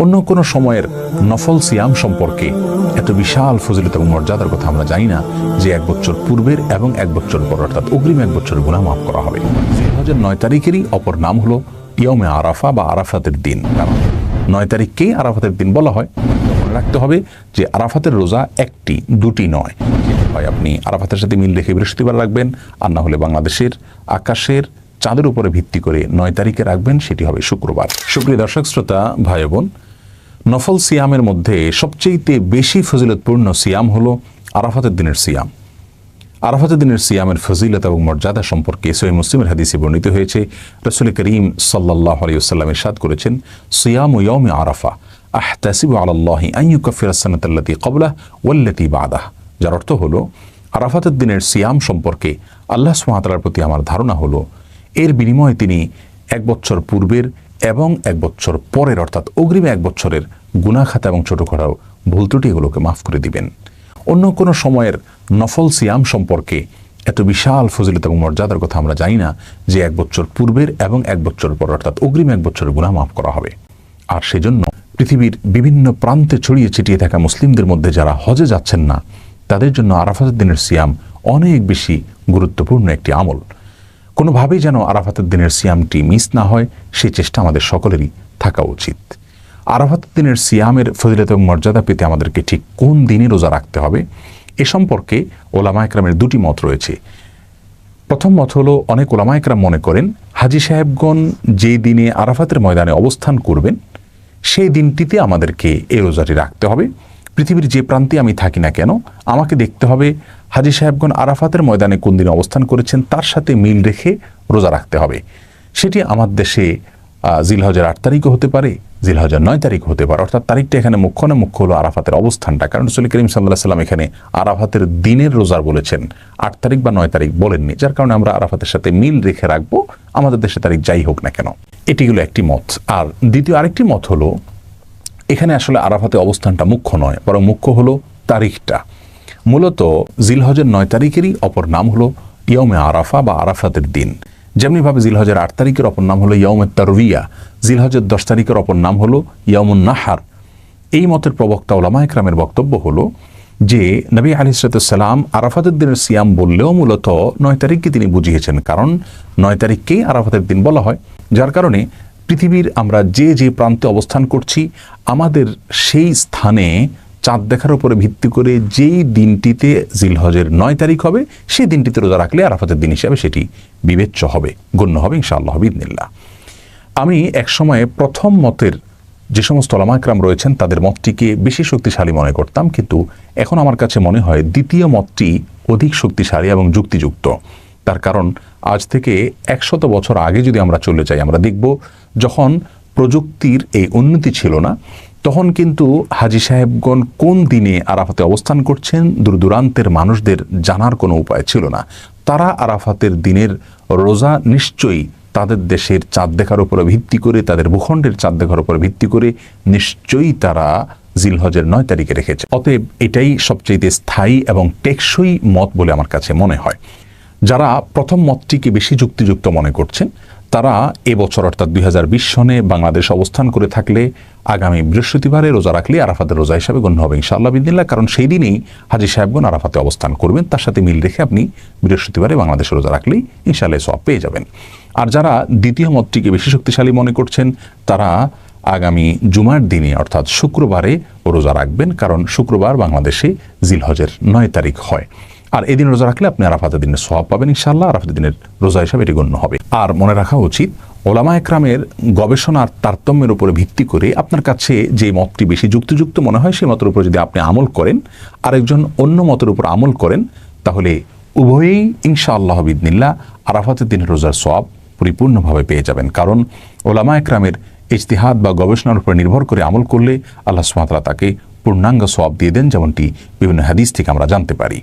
অন্য কোনো সময়ের নফল সিয়াম সম্পর্কে এত বিশাল ফজিলত এবং মর্যাদার কথা আমরা জানি না যে 1 বছর পূর্বের এবং 1 বছর পর অর্থাৎ অগ্রিম 1 বছরের গুনাহ মাফ করা হবে। জিলহজের 9 তারিখেরই অপর নাম হলো ইয়মে আরাফা বা আরাফাতের দিন। কারণ 9 তারিখকেই আরাফাতের দিন বলা হয়। মনে রাখতে হবে যে আরাফাতের রোজা একটি, দুটি নয়। হয় আপনি আরাফাতের সাথে মিল রেখে বৃহস্পতিবার রাখবেন, আর না হলে বাংলাদেশের আকাশের চাঁদের উপরে ভিত্তি করে 9 তারিখে রাখবেন, সেটি হবে শুক্রবার। সুপ্রিয় দর্শক শ্রোতা, ভাই বোন, নফল সিয়ামের মধ্যে সবচেয়ে বেশি ফজিলতপূর্ণ সিয়াম হলো আরাফাতের দিনের সিয়াম। আরাফাতের দিনের সিয়ামের ফজিলত এবং মর্যাদা সম্পর্কে সহিহ মুসলিমের হাদিসে বর্ণিত হয়েছে। রাসূল করিম সাল্লাল্লাহু আলাইহি ওয়াসাল্লাম ইরশাদ করেছেন, সিয়ামু ইয়াউমি আরাফা আহতাসিবু আলাল্লাহি আন ইউকাফিরা আস-সানাতাল্লাতী ক্বাবলাহু ওয়াল্লাতী বা'দাহু। যার অর্থ হলো, আরাফাতের দিনের সিয়াম সম্পর্কে আল্লাহ সুবহানাহু ওয়া তাআলার প্রতি আমার ধারণা হলো এর বিনিময়ে তিনি 1 বছর পূর্বের এবং 1 বছর পরের অর্থাৎ অগ্রিম 1 বছরের গুনাহ খাতা এবং ছোটখাটো ভুল ত্রুটি এগুলোকে মাফ করে দিবেন। অন্য কোনো সময়ের নফল সিয়াম সম্পর্কে এত বিশাল ফজিলত এবং মর্যাদার কথা আমরা জানি না যে 1 বছর পূর্বের এবং 1 বছর পর অর্থাৎ অগ্রিম 1 বছরের গুনাহ মাফ করা হবে। আর সেজন্য পৃথিবীর বিভিন্ন প্রান্তে ছড়িয়ে ছিটিয়ে থাকা মুসলিমদের মধ্যে যারা হজে যাচ্ছেন না, তাদের জন্য আরাফাতের দিনের সিয়াম অনেক বেশি গুরুত্বপূর্ণ একটি আমল। কোনোভাবেই যেন আরাফাতের দিনের সিয়ামটি মিস না হয়, সেই চেষ্টা আমাদের সকলেরই থাকা উচিত। আরাফাতের দিনের সিয়ামের ফজিলত এবং মর্যাদা পেতে আমাদেরকে ঠিক কোন দিনে রোজা রাখতে হবে এ সম্পর্কে ওলামা একরামের দুটি মত রয়েছে। প্রথম মত হলো, অনেক ওলামা একরাম মনে করেন হাজী সাহেবগণ যে দিনে আরাফাতের ময়দানে অবস্থান করবেন সেই দিনটিতে আমাদেরকে এই রোজাটি রাখতে হবে। পৃথিবীর যে প্রান্তে আমি থাকি না কেন, আমাকে দেখতে হবে হাজী সাহেবগণ আরাফাতের ময়দানে কোন দিনে অবস্থান করেছেন তার সাথে মিল রেখে রোজা রাখতে হবে। সেটি আমার দেশে জিলহজের 8 তারিখও হতে পারে, জিলহজের 9 তারিখ হতে পারে। অর্থাৎ তারিখটা এখানে মুখ্য না, মুখ্য হলো আরাফাতের অবস্থানটা। কারণ রাসূল করিম সাল্লাল্লাহু আলাইহি ওয়াসাল্লাম এখানে আরাফাতের দিনের রোজার বলেছেন, 8 তারিখ বা 9 তারিখ বলেননি, যার কারণে আমরা আরাফাতের সাথে মিল রেখে রাখবো, আমাদের দেশে তারিখ যাই হোক না কেন। এটি হলো একটি মত। আর দ্বিতীয় আরেকটি মত হলো, এখানে আসলে আরাফাতে অবস্থানটা মুখ্য নয়, বরং মুখ্য হলো তারিখটা। মূলত জিলহজের 9 তারিখেরই অপর নাম হলো ইয়মে আরাফা বা আরাফাতের দিন। যেমনিভাবে জিলহজের 8 তারিখের অপর নাম হলো ইয়মে তারবিয়া, জিলহজের 10 তারিখের অপর নাম হলো ইয়মুন নাহার। এই মতের প্রবক্তা ওলামা একরামের বক্তব্য হলো যে নবী আলাইহিস সালাম আরাফাতের দিনের সিয়াম বললেও মূলত 9 তারিখকে তিনি বুঝিয়েছেন, কারণ 9 তারিখকেই আরাফাতের দিন বলা হয়। যার কারণে পৃথিবীর আমরা যে যে প্রান্তে অবস্থান করছি, আমাদের সেই স্থানে চাঁদ দেখার উপরে ভিত্তি করে যেই দিনটিতে জিলহজের 9 তারিখ হবে সেই দিনটিতে রোজা রাখলে আরাফাতের দিন হিসাবে সেটি বিবেচ্য হবে, গণ্য হবে ইনশাআল্লাহ বিইذনিল্লাহ। আমি এক সময়ে প্রথম মতের যে সমস্ত ওলামা একরাম রয়েছেন তাদের মতটিকে বেশি শক্তিশালী মনে করতাম, কিন্তু এখন আমার কাছে মনে হয় দ্বিতীয় মতটি অধিক শক্তিশালী এবং যুক্তিযুক্ত। তার কারণ আজ থেকে 100 বছর আগে যদি আমরা চলে যাই, আমরা দেখব যখন প্রযুক্তির এই উন্নতি ছিল না, তখন কিন্তু হাজী সাহেবগণ কোন দিনে আরাফাতে অবস্থান করছেন দূর দূরান্তের মানুষদের জানার কোনো উপায় ছিল না। তারা আরাফাতের দিনের রোজা নিশ্চয়ই তাদের দেশের চাঁদ দেখার উপরে ভিত্তি করে, তাদের ভূখণ্ডের চাঁদ দেখার উপরে ভিত্তি করে নিশ্চয়ই তারা জিলহজের 9 তারিখে রেখেছে। অতএব এটাই সবচেয়ে স্থায়ী এবং টেকসই মত বলে আমার কাছে মনে হয়। যারা প্রথম মতটিকে বেশি যুক্তিযুক্ত মনে করছেন, তারা এবছর অর্থাৎ 2020 সনে বাংলাদেশ অবস্থান করে থাকলে আগামী বৃহস্পতিবারে রোজা রাখলে আরাফাতের রোজা হিসাবে গণ্য হবে ইনশাআল্লাহ বিইذনিল্লাহ। কারণ সেই দিনেই হাজী সাহেবগণ আরাফাতে অবস্থান করবেন, তার সাথে মিল রেখে আপনি বৃহস্পতিবারে বাংলাদেশে রোজা রাখলেই ইনশাআল্লাহ সওয়াব পেয়ে যাবেন। আর যারা দ্বিতীয় মতটিকে বেশি শক্তিশালী মনে করছেন, তারা আগামী জুমার দিনে অর্থাৎ শুক্রবারে রোজা রাখবেন, কারণ শুক্রবার বাংলাদেশে জিলহজের 9 তারিখ হয়। আর এদিন রোজা রাখলে আপনি আরাফাতের দিনের সওয়াব পাবেন ইনশাআল্লাহ, আরাফাতের দিনের রোজা হিসাবে এটি গণ্য হবে। আর মনে রাখা উচিত, ওলামা একরামের গবেষণার তারতম্যের উপরে ভিত্তি করে আপনার কাছে যে মতটি বেশি যুক্তিযুক্ত মনে হয় সেই মতের উপর যদি আপনি আমল করেন, আরেকজন অন্য মতের উপর আমল করেন, তাহলে উভয়েই ইনশাআল্লাহ বিইذনিল্লাহ আরাফাতের দিনের রোজার সওয়াব পরিপূর্ণভাবে পেয়ে যাবেন। কারণ ওলামা একরামের ইজতিহাদ বা গবেষণার উপর নির্ভর করে আমল করলে আল্লাহ সুবহানাহু ওয়া তাআলা তাকে পূর্ণাঙ্গ সওয়াব দিয়ে দেন, যেমনটি বিভিন্ন হাদিস থেকে আমরা জানতে পারি।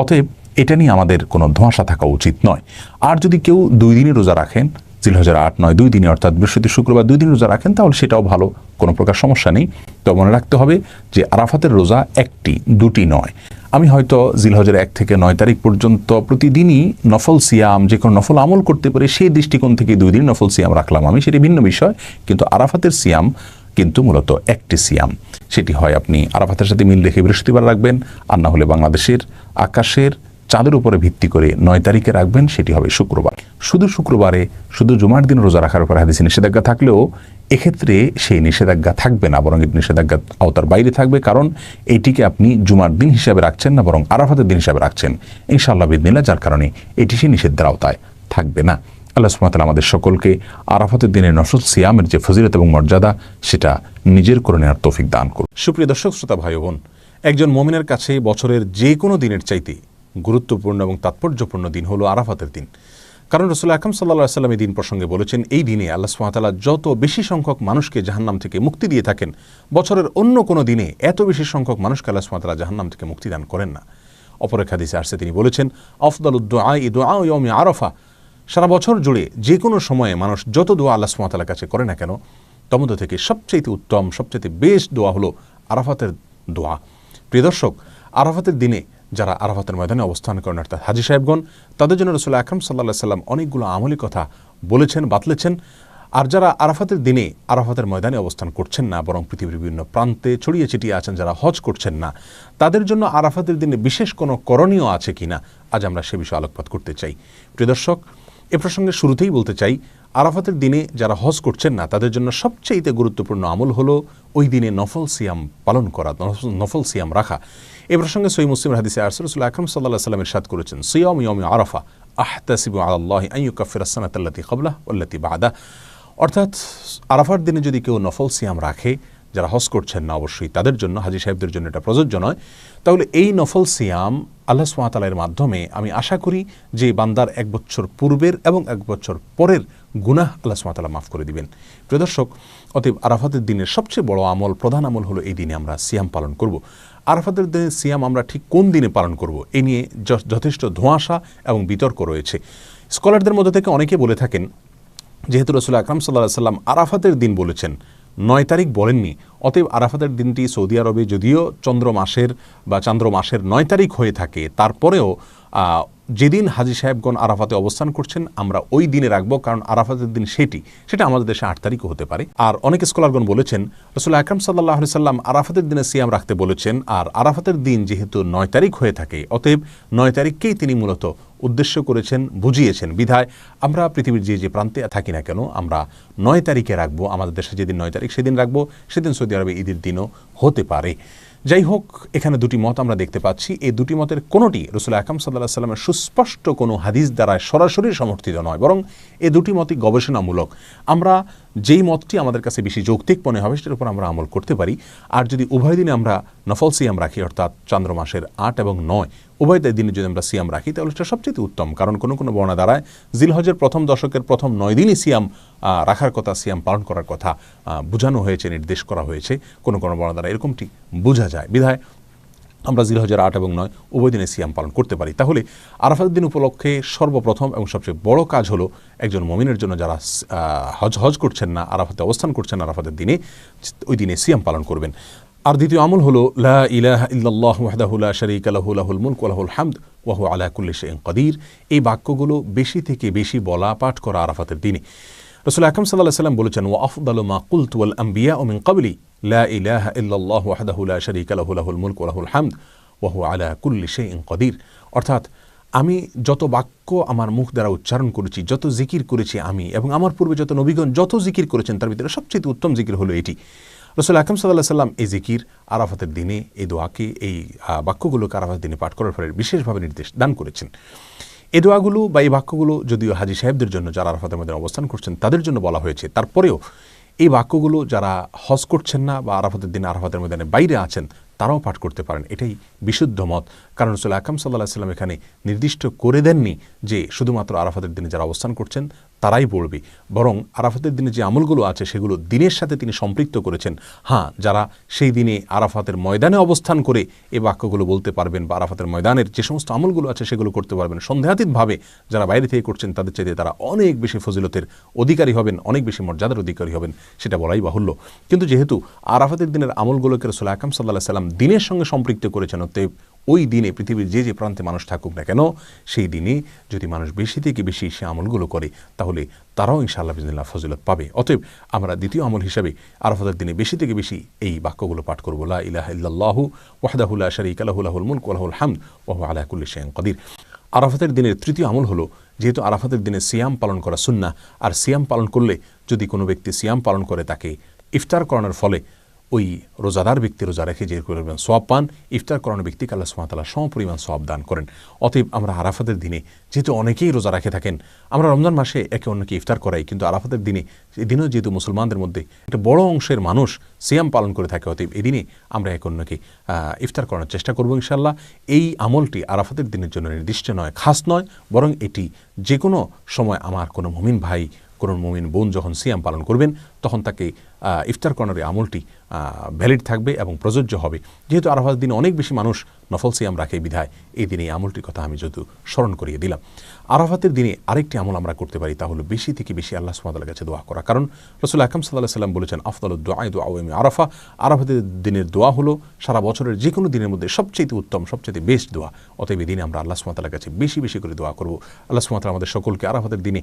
অতএব এটা নিয়ে আমাদের কোনো ধোঁয়াশা থাকা উচিত নয়। আর যদি কেউ 2 দিনই রোজা রাখেন, জিলহজের 8, 9 2 দিনে অর্থাৎ বৃহস্পতি শুক্রবার 2 দিন রোজা রাখেন, তাহলে সেটাও ভালো, কোনো প্রকার সমস্যা নেই। তো মনে রাখতে হবে যে আরাফাতের রোজা একটি, দুটি নয়। আমি হয়তো জিলহজের 1 থেকে 9 তারিখ পর্যন্ত প্রতিদিনই নফল সিয়াম, যে কোনো নফল আমল করতে পারি, সেই দৃষ্টিকোণ থেকে 2 দিন নফল সিয়াম রাখলাম আমি, সেটি ভিন্ন বিষয়। কিন্তু আরাফাতের সিয়াম কিন্তু মূলত একটি সিয়াম। সেটি হয় আপনি আরাফাতের সাথে মিল রেখে বৃহস্পতিবার রাখবেন, আর না হলে বাংলাদেশের আকাশের চাঁদের উপরে ভিত্তি করে 9 তারিখে রাখবেন, সেটি হবে শুক্রবার। শুধু শুক্রবারে শুধু জুমার দিন রোজা রাখার উপর হাদিসে নিষেধাজ্ঞা থাকলেও এক্ষেত্রে সেই নিষেধাজ্ঞা থাকবে না, বরং এটি নিষেধাজ্ঞা আওতার বাইরে থাকবে, কারণ এইটিকে আপনি জুমার দিন হিসাবে রাখছেন না, বরং আরাফাতের দিন হিসাবে রাখছেন ইনশাআল্লাহ বিদিনিল্লাহ, যার কারণে এটি সেই নিষেধের আওতায় থাকবে না। আল্লাহ সুবহানাহু ওয়া তাআলা আমাদের সকলকে আরাফাতের দিনে নফল সিয়ামের যে ফজিলত এবং মর্যাদা সেটা নিজের করে নেওয়ার তৌফিক দান করুন। সুপ্রিয় দর্শক শ্রোতা ভাই বোন, একজন মুমিনের কাছে বছরের যে কোনো দিনের চাইতে গুরুত্বপূর্ণ এবং তাৎপর্যপূর্ণ দিন হলো আরাফাতের দিন। কারণ রাসূল আকরাম সাল্লাল্লাহু আলাইহি ওয়াসাল্লাম এই দিন প্রসঙ্গে বলেছেন, এই দিনে আল্লাহ সুবহানাহু ওয়া তাআলা যত বেশি সংখ্যক মানুষকে জাহান্নাম থেকে মুক্তি দিয়ে থাকেন, বছরের অন্য কোনো দিনে এত বেশি সংখ্যক মানুষকে আল্লাহ সুবহানাহু ওয়া তাআলা জাহান্নাম থেকে মুক্তি দান করেন না। অপর এক হাদিসে আসছে, তিনি বলেছেন, আফদালুদ দুআই দুআউ ইয়াউমি আরাফা। সারা বছর জুড়ে যে কোনো সময়ে মানুষ যত দোয়া আল্লাহ সুবহানাহু ওয়া তাআলার কাছে করে না কেন, তার মধ্যে থেকে সবচেয়ে উত্তম, সবচেয়ে বেস্ট দোয়া হলো আরাফাতের দোয়া। প্রিয় দর্শক, আরাফাতের দিনে যারা আরাফাতের ময়দানে অবস্থান করেন অর্থাৎ হাজী সাহেবগণ, তাদের জন্য রাসূল আকরাম সাল্লাল্লাহু আলাইহি ওয়াসাল্লাম অনেকগুলো আমলি কথা বলেছেন, বাতলেছেন। আর যারা আরাফাতের দিনে আরাফাতের ময়দানে অবস্থান করছেন না, বরং পৃথিবীর বিভিন্ন প্রান্তে ছড়িয়ে ছিটিয়ে আছেন, যারা হজ করছেন না, তাদের জন্য আরাফাতের দিনে বিশেষ কোনো করণীয় আছে কিনা, আজ আমরা সে বিষয়ে আলোকপাত করতে চাই। প্রিয় দর্শক, এ প্রসঙ্গে শুরুতেই বলতে চাই, আরাফাতের দিনে যারা হজ করছেন না তাদের জন্য সবচেয়ে গুরুত্বপূর্ণ আমল হলো ওই দিনে নফল সিয়াম পালন করা, নফল সিয়াম রাখা। এ প্রসঙ্গে সহিহ মুসলিমের হাদিসে আসছে, রাসূল আকরাম সাল্লাল্লাহু আলাইহি ওয়াসাল্লাম ইরশাদ করেছেন, সিয়াম ইয়াউমি আরাফা আহতাসিবু আলাল্লাহি আন ইউকাফিরা আস-সানাতা আল্লাতী ক্বাবলাহু ওয়াল্লাতী বা'দাহু। অর্থাৎ আরাফার দিনে যদি কেউ নফল সিয়াম রাখে, যারা হজ করছেন না অবশ্যই তাদের জন্য, হাজী সাহেবদের জন্য এটা প্রযোজ্য নয়, তাহলে এই নফল সিয়াম আল্লাহ সুবহানাহু ওয়া তাআলার মাধ্যমে আমি আশা করি যে বান্দার 1 বছর পূর্বের এবং 1 বছর পরের গুনাহ আল্লাহ সুবহানাহু ওয়া তাআলা মাফ করে দিবেন। প্রিয় দর্শক, অতএব আরাফাতের দিনের সবচেয়ে বড় আমল, প্রধান আমল হলো এই দিনে আমরা সিয়াম পালন করব। আরাফাতের দিনে সিয়াম আমরা ঠিক কোন দিনে পালন করব, এ নিয়ে যথেষ্ট ধোঁয়াশা এবং বিতর্ক রয়েছে। স্কলারদের মধ্যে থেকে অনেকে বলে থাকেন, যেহেতু রাসূল আকরাম সাল্লাল্লাহু আলাইহি ওয়াসাল্লাম আরাফাতের দিন বলেছেন, 9 তারিখ বলেননি, অতএব আরাফাতের দিনটি সৌদি আরবে যদিও চন্দ্র মাসের 9 তারিখ হয়ে থাকে, তারপরেও যেদিন হাজী সাহেবগণ আরাফাতে অবস্থান করছেন আমরা ওই দিনে রাখবো, কারণ আরাফাতের দিন সেটা আমাদের দেশে 8 তারিখও হতে পারে। আর অনেক স্কলারগণ বলেছেন, রাসূল আকরাম সাল্লাল্লাহু আলাইহি ওয়াসাল্লাম আরাফাতের দিনে সিয়াম রাখতে বলেছেন, আর আরাফাতের দিন যেহেতু 9 তারিখ হয়ে থাকে, অতএব 9 তারিখকেই তিনি মূলত উদ্দেশ্য করেছেন, বুঝিয়েছেন। বিধায় আমরা পৃথিবীর যে প্রান্তে থাকি না কেন আমরা 9 তারিখে রাখবো, আমাদের দেশে যেদিন 9 তারিখ সেদিন রাখবো, সেদিন সৌদি আরবে ঈদের দিনও হতে পারে। যাই হোক, এখানে দুটি মত আমরা দেখতে পাচ্ছি, এই দুটি মতের কোনোটি রাসূল আকরাম সাল্লাল্লাহু আলাইহি ওয়াসাল্লামের সুস্পষ্ট কোনো হাদিস দ্বারা সরাসরি সমর্থিত নয়, বরং এই দুটি মতই গবেষণামূলক। আমরা যেই মতটি আমাদের কাছে বেশি যৌক্তিক মনে হবে সেটার উপর আমরা আমল করতে পারি। আর যদি উভয় দিনে আমরা নফল সিয়াম রাখি, অর্থাৎ চন্দ্র মাসের 8 এবং 9 উভয় দিনে যদি আমরা সিয়াম রাখি, তাহলে সেটা সবচেয়ে উত্তম। কারণ কোনো কোনো বর্ণনা দ্বারায় জিলহজের প্রথম দশকের প্রথম 9 দিনই সিয়াম রাখার কথা, সিয়াম পালন করার কথা বোঝানো হয়েছে, নির্দেশ করা হয়েছে। কোনো কোনো বর্ণনা দ্বারা এরকমটি বোঝা যায়। বিধায় আমরা জিলহজের 8 এবং 9 উভয় দিনে সিয়াম পালন করতে পারি। তাহলে আরাফাতের দিন উপলক্ষে সর্বপ্রথম এবং সবচেয়ে বড় কাজ হলো একজন মুমিনের জন্য যারা হজ করছেন না, আরাফাতে অবস্থান করছেন আরাফাতের দিনে, ওই দিনে সিয়াম পালন করবেন। আর দ্বিতীয় আমল হলো লা ইলাহা ইল্লাল্লাহু ওয়াহদাহু লা শারীকা লাহু লাহুল মুলকু ওয়া লাহুল হামদ ওয়া হুয়া আলা কুল্লি শাইইন কাদির। এই বাক্যগুলো বেশি থেকে বেশি বলা, পাঠ করা আরাফাতের দিনে। রাসূল আকরাম সাল্লাল্লাহু আলাইহি ওয়াসাল্লাম বলেছেন, ওয়া আফদালু মা কুলতু ওয়াল আম্বিয়াউ মিন ক্বাবলি লা ইলাহা ইল্লাল্লাহু ওয়াহদাহু লা শারীকা লাহু লাহুল মুলকু ওয়া লাহুল হামদ ওয়া হুয়া আলা কুল্লি শাইইন কাদির। অর্থাৎ আমি যত বাক্য আমার মুখ দ্বারা উচ্চারণ করেছি, যত জিকির করেছি আমি এবং আমার পূর্বে যত নবীগণ যত জিকির করেছেন, তার ভিতরে সবচেয়ে উত্তম জিকির হলো এটি। রাসূল আকরাম সাল্লাল্লাহু আলাইহি ওয়াসাল্লাম এই জিকির আরাফাতের দিনে, এই দোয়াকে, এই বাক্যগুলোকে আরাফাতের দিনে পাঠ করার ফলে বিশেষভাবে নির্দেশ দান করেছেন। এই দোয়াগুলো বা এই বাক্যগুলো যদিও হাজী সাহেবদের জন্য, যারা আরাফাতের মধ্যে অবস্থান করছেন তাদের জন্য বলা হয়েছে, তারপরেও এই বাক্যগুলো যারা হজ করছেন না বা আরাফাতের দিনে আরাফাতের ময়দানে বাইরে আছেন তারাও পাঠ করতে পারেন। এটাই বিশুদ্ধ মত। কারণ রাসূল আকরাম সাল্লাল্লাহু আলাইহি ওয়াসাল্লাম এখানে নির্দিষ্ট করে দেননি যে শুধুমাত্র আরাফাতের দিনে যারা অবস্থান করছেন তারাই পড়বে, বরং আরাফাতের দিনে যে আমলগুলো আছে সেগুলো দিনের সাথে তিনি সম্পৃক্ত করেছেন। হ্যাঁ, যারা সেই দিনে আরাফাতের ময়দানে অবস্থান করে এই বাক্যগুলো বলতে পারবেন বা আরাফাতের ময়দানের যে সমস্ত আমলগুলো আছে সেগুলো করতে পারবেন, সন্দেহাতীতভাবে যারা বাইরে থেকে করছেন তাদের চাইতে তারা অনেক বেশি ফজিলতের অধিকারী হবেন, অনেক বেশি মর্যাদার অধিকারী হবেন, সেটা বলাই বাহুল্য। কিন্তু যেহেতু আরাফাতের দিনের আমলগুলোকে রাসূল আকরাম সাল্লাল্লাহু আলাইহি ওয়াসাল্লাম দিনের সঙ্গে সম্পৃক্ত করেছেন। অতএব ওই দিনে পৃথিবীর যে যে প্রান্তে মানুষ থাকুক না কেন, সেই দিনে যদি মানুষ বেশি থেকে বেশি সে আমলগুলো করে, তাহলে তারাও ইনশাআল্লাহ বিজনিল্লাহ ফজিলত পাবে। অতএব আমরা দ্বিতীয় আমল হিসাবে আরাফাতের দিনে বেশি থেকে বেশি এই বাক্যগুলো পাঠ করব, লা ইলাহা ইল্লাল্লাহু ওয়াহদাহু লা শারীকা লাহু লাহুল মুলকু ওয়া লাহুল হামদ ওয়া হুয়া আলা কুল্লি শাইইন কাদির। আরাফাতের দিনের তৃতীয় আমল হলো, যেহেতু আরাফাতের দিনে সিয়াম পালন করা সুন্নাহ, আর সিয়াম পালন করলে যদি কোনো ব্যক্তি সিয়াম পালন করে তাকে ইফতার করানোর ফলে ওই রোজাদার ব্যক্তি রোজা রেখে যে পরিমাণ সওয়াব পান, ইফতার করানো ব্যক্তিকে আল্লাহ সুবহানাহু ওয়া তাআলা সমপরিমাণ সওয়াব দান করেন। অতএব আমরা আরাফাতের দিনে, যেহেতু অনেকেই রোজা রেখে থাকেন, আমরা রমজান মাসে একে অন্যকে ইফতার করাই, কিন্তু আরাফাতের দিনে, এই দিনেও যেহেতু মুসলমানদের মধ্যে একটা বড় অংশের মানুষ সিয়াম পালন করে থাকে, অতএব এই দিনে আমরা একে অন্যকে ইফতার করানোর চেষ্টা করবো ইনশাআল্লাহ। এই আমলটি আরাফাতের দিনের জন্য নির্দিষ্ট নয়, খাস নয়, বরং এটি যে কোনো সময় আমার কোনো মুমিন ভাই, কোনো মুমিন বোন যখন সিয়াম পালন করবেন, তখন তাকে ইফতার করানোর এই আমলটি ভ্যালিড থাকবে এবং প্রযোজ্য হবে। যেহেতু আরাফাতের দিনে অনেক বেশি মানুষ নফল সিয়াম রাখে, বিধায় এই দিনে এই আমলটির কথা আমি যদিও স্মরণ করিয়ে দিলাম। আরাফাতের দিনে আরেকটি আমল আমরা করতে পারি, তা হলো বেশি থেকে বেশি আল্লাহ সুবহানাহু ওয়া তাআলার কাছে দোয়া করা। কারণ রাসূল আকরাম সাল্লাল্লাহু আলাইহি ওয়াসাল্লাম বলেছেন, আফদালুদ দুআ দুআউ ইয়াউমি আরাফা। আরাফাতের দিনের দোয়া হলো সারা বছরের যে কোনো দিনের মধ্যে সবচেয়ে উত্তম, সবচেয়ে বেস্ট দোয়া। অতএব এই দিনে আমরা আল্লাহ সুবহানাহু ওয়া তাআলার কাছে বেশি বেশি করে দোয়া করব। আল্লাহ সুবহানাহু ওয়া তাআলা আমাদের সকলকে আরাফাতের দিনে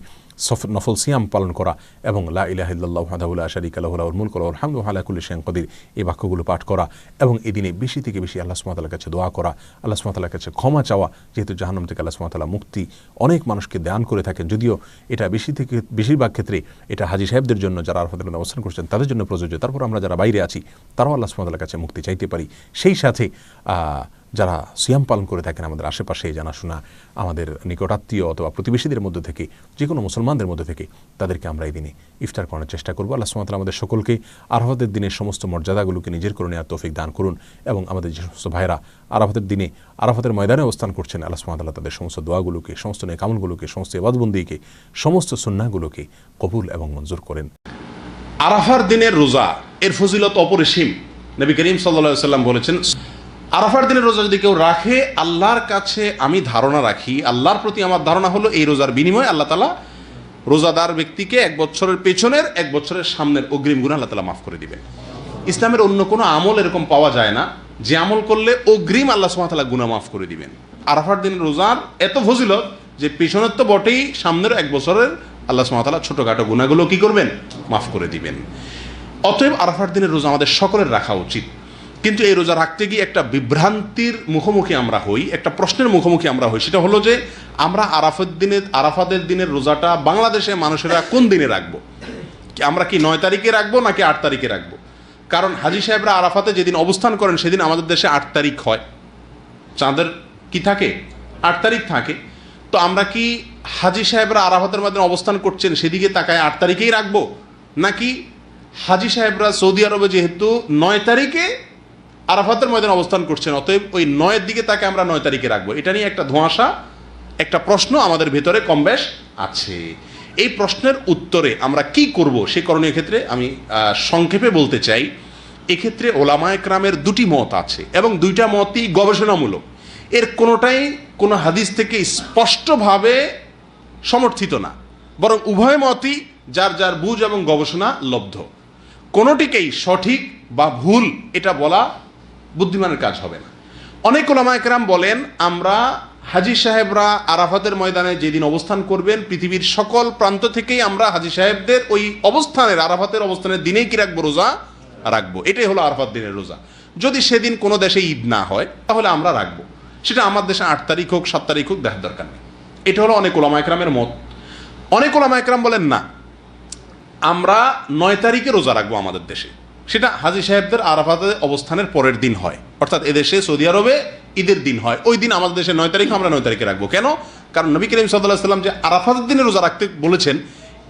নফল সিয়াম পালন করা এবং লা ইলাহা ইল্লাল্লাহু ওয়াহদাহু লা শারীকা লাহু লাহুল মুলকু ওয়া লাহুল হামদু ওয়া হুয়া আলা কুল্লি শাইইন কাদির, এই বাক্যগুলো পাঠ করা এবং এই দিনে বেশি থেকে বেশি আল্লাহ সুবহানাহু ওয়া তাআলার কাছে দোয়া করা, আল্লাহ সুবহানাহু ওয়া তাআলার কাছে ক্ষমা চাওয়া। যেহেতু জাহান্নাম থেকে আল্লাহ সুবহানাহু ওয়া তাআলা মুক্তি অনেক মানুষকে দান করে থাকেন, যদিও এটা বেশিরভাগ ক্ষেত্রে এটা হাজী সাহেবদের জন্য, যারা আরাফাতের দিনে অবস্থান করছেন তাদের জন্য প্রযোজ্য। তারপর আমরা যারা বাইরে আছি তারাও আল্লাহ সুবহানাহু ওয়া তাআলার কাছে মুক্তি চাইতে পারি। সেই সাথে যারা সিয়াম পালন করে থাকেন আমাদের আশেপাশে জানাশোনা, আমাদের নিকটাত্মীয় অথবা প্রতিবেশীদের মধ্যে থেকে, যে কোনো মুসলমানদের মধ্যে থেকে, তাদেরকে আমরা এই দিনে ইফতার করার চেষ্টা করবো। আল্লাহ সুবহানাহু ওয়া তাআলা আমাদের সকলকে আরাফাতের দিনের সমস্ত মর্যাদাগুলোকে নিজের করে নেওয়ার তৌফিক দান করুন, এবং আমাদের যে সমস্ত ভাইরা আরাফাতের দিনে আরাফাতের ময়দানে অবস্থান করছেন, আল্লাহ সুবহানাহু ওয়া তাআলা তাদের সমস্ত দোয়াগুলোকে, সমস্ত নেক আমলগুলোকে, সমস্ত ইবাদতবন্দিকে, সমস্ত সুন্নাহগুলোকে কবুল এবং মঞ্জুর করেন। আরাফার দিনের রোজা এর ফজিলত অপরিসীম। নবী করিম সাল্লাল্লাহু আলাইহি ওয়াসাল্লাম বলেছেন, আরাফার দিনের রোজা যদি কেউ রাখে, আল্লাহর কাছে আমি ধারণা রাখি, আল্লাহর প্রতি আমার ধারণা হলো এই রোজার বিনিময়ে আল্লাহ তাআলা রোজাদার ব্যক্তিকে 1 বছরের পেছনের 1 বছরের সামনের অগ্রিম গুনাহ আল্লাহ তাআলা মাফ করে দিবেন। ইসলামের অন্য কোনো আমল এরকম পাওয়া যায় না যে আমল করলে অগ্রিম আল্লাহ সুবহানাহু ওয়া তাআলা গুনাহ মাফ করে দিবেন। আরাফার দিনের রোজার এত ফজিলত যে পেছনের তো বটেই, সামনের 1 বছরের আল্লাহ সুবহানাহু ওয়া তাআলা ছোটখাটো গুনাহগুলো কি করবেন? মাফ করে দিবেন। অতএব আরাফার দিনের রোজা আমাদের সকলের রাখা উচিত। কিন্তু এই রোজা রাখতে গিয়ে একটা বিভ্রান্তির মুখোমুখি আমরা হই, একটা প্রশ্নের মুখোমুখি আমরা হই। সেটা হলো যে আমরা আরাফাতের দিনের রোজাটা বাংলাদেশে মানুষেরা কোন দিনে রাখবো? আমরা কি 9 তারিখে রাখবো নাকি 8 তারিখে রাখবো? কারণ হাজী সাহেবরা আরাফাতে যেদিন অবস্থান করেন সেদিন আমাদের দেশে 8 তারিখ হয়, চাঁদের কি থাকে 8 তারিখ থাকে। তো আমরা কি হাজী সাহেবরা আরাফাতের মধ্যে অবস্থান করছেন সেদিকে তাকায় 8 তারিখেই রাখবো, নাকি হাজী সাহেবরা সৌদি আরবে যেহেতু 9 তারিখে আরাফাতের ময়দানে অবস্থান করছেন, অতএব ওই 9-এর দিকে তাকে আমরা 9 তারিখে রাখবো? এটা নিয়ে একটা ধোঁয়াশা, একটা প্রশ্ন আমাদের ভেতরে কমবেশ আছে। এই প্রশ্নের উত্তরে আমরা কি করব সে করণীয় ক্ষেত্রে আমি সংক্ষেপে বলতে চাই, এক্ষেত্রে ওলামায়ে কেরামের 2টি মত আছে এবং 2টা মতই গবেষণামূলক। এর কোনোটাই কোনো হাদিস থেকে স্পষ্টভাবে সমর্থিত না, বরং উভয় মতই যার যার বুঝ এবং গবেষণা লব্ধ। কোনোটিকেই সঠিক বা ভুল এটা বলা বুদ্ধিমানের কাজ হবে না। অনেক ওলামায়ে কেরাম বলেন, আমরা হাজী সাহেবরা আরাফাতের ময়দানে যেদিন অবস্থান করবেন, পৃথিবীর সকল প্রান্ত থেকেই আমরা হাজী সাহেবদের ওই অবস্থানের, আরাফাতের অবস্থানের দিনেই কি রাখবো? রোজা রাখবো। এটাই হলো আরাফাত দিনের রোজা। যদি সেদিন কোনো দেশে ঈদ না হয় তাহলে আমরা রাখবো, সেটা আমার দেশে 8 তারিখ হোক 7 তারিখ হোক দেখার দরকার নেই। এটা হলো অনেক ওলামায়ে কেরামের মত। অনেক ওলামায়ে কেরাম বলেন না, আমরা 9 তারিখে রোজা রাখবো আমাদের দেশে, সেটা হাজী সাহেবদের আরাফাতে অবস্থানের পরের দিন হয়, অর্থাৎ এদেশে সৌদি আরবে ঈদের দিন হয়, ওই দিন আমাদের দেশে 9 তারিখ, আমরা 9 তারিখে রাখবো। কেন? কারণ নবী করিম সাল্লাল্লাহু আলাইহি ওয়াসাল্লাম যে আরাফাতের দিনে রোজা রাখতে বলেছেন,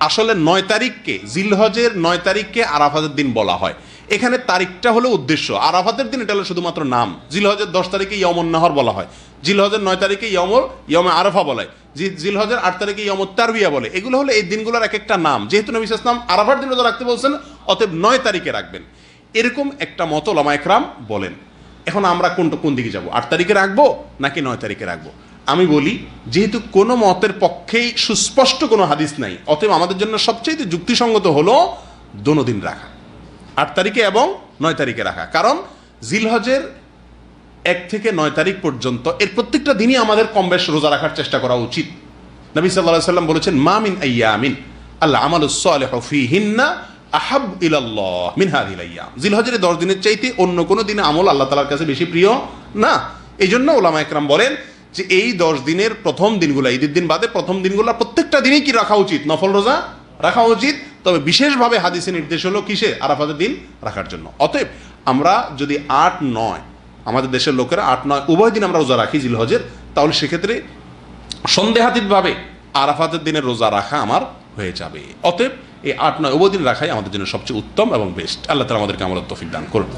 আসলে 9 তারিখকে, জিলহজের 9 তারিখকে আরাফাতের দিন বলা হয়। এখানে তারিখটা হলো উদ্দেশ্য, আরাফাতের দিন এটা হলো শুধুমাত্র নাম। জিলহজের 10 তারিখে ইয়মুন নাহর বলা হয়, জিলহজের 9 তারিখে ইয়মে আরাফা বলা হয়, জিলহজের 8 তারিখে ইয়মুত তারবিয়া বলে। এগুলো হলো এই দিনগুলোর এক একটা নাম। যেহেতু নবী সাল্লাল্লাহু আলাইহি ওয়াসাল্লাম আরাফার দিন রোজা রাখতে বলছেন, অতএব 9 তারিখে রাখবেন, এরকম একটা মত ওলামায়ে কেরাম বলেন। এখন আমরা কোন দিকে যাব? 8 তারিখে রাখবো নাকি 9 তারিখে রাখবো? আমি বলি, যেহেতু কোনো মতের পক্ষেই সুস্পষ্ট কোনো হাদিস নাই, অতএব আমাদের জন্য সবচেয়ে যুক্তিসঙ্গত হলো দোনো দিন রাখা, 8 তারিখে এবং 9 তারিখে রাখা। কারণ জিলহজের 1 থেকে 9 তারিখ পর্যন্ত এর প্রত্যেকটা দিনই আমাদের কম বেশ রোজা রাখার চেষ্টা করা উচিত। নবী সাল্লাল্লাহু আলাইহি ওয়াসাল্লাম বলেছেন, মা মিন আইয়ামিন আল্লাহ আমালুস সালিহু ফীহিন্না আহাব ইলাল্লাহ মিন হাযিহিল আইয়াম। জিলহজের 10 দিনের চাইতে অন্য কোনো দিনে আমল আল্লাহ তাআলার কাছে বেশি প্রিয় না। এই জন্য ওলামা একরাম বলেন যে এই 10 দিনের প্রথম দিনগুলো, ঈদের দিন বাদে প্রথম দিনগুলো প্রত্যেকটা দিনই কি রাখা উচিত? নফল রোজা রাখা উচিত। তবে বিশেষভাবে হাদিসে নির্দেশ হলো কিসে? আরাফাতের দিন রাখার জন্য। অতএব আমরা যদি 8-9 আমাদের দেশের লোকেরা 8-9 উভয় দিন আমরা রোজা রাখি জিলহজের, তাহলে সেক্ষেত্রে সন্দেহাতীতভাবে আরাফাতের দিনের রোজা রাখা আমার হয়ে যাবে। অতএব এই 8-9 উভয় দিন রাখাই আমাদের জন্য সবচেয়ে উত্তম এবং বেস্ট। আল্লাহ তাআলা আমাদেরকে আমলের তৌফিক দান করুন।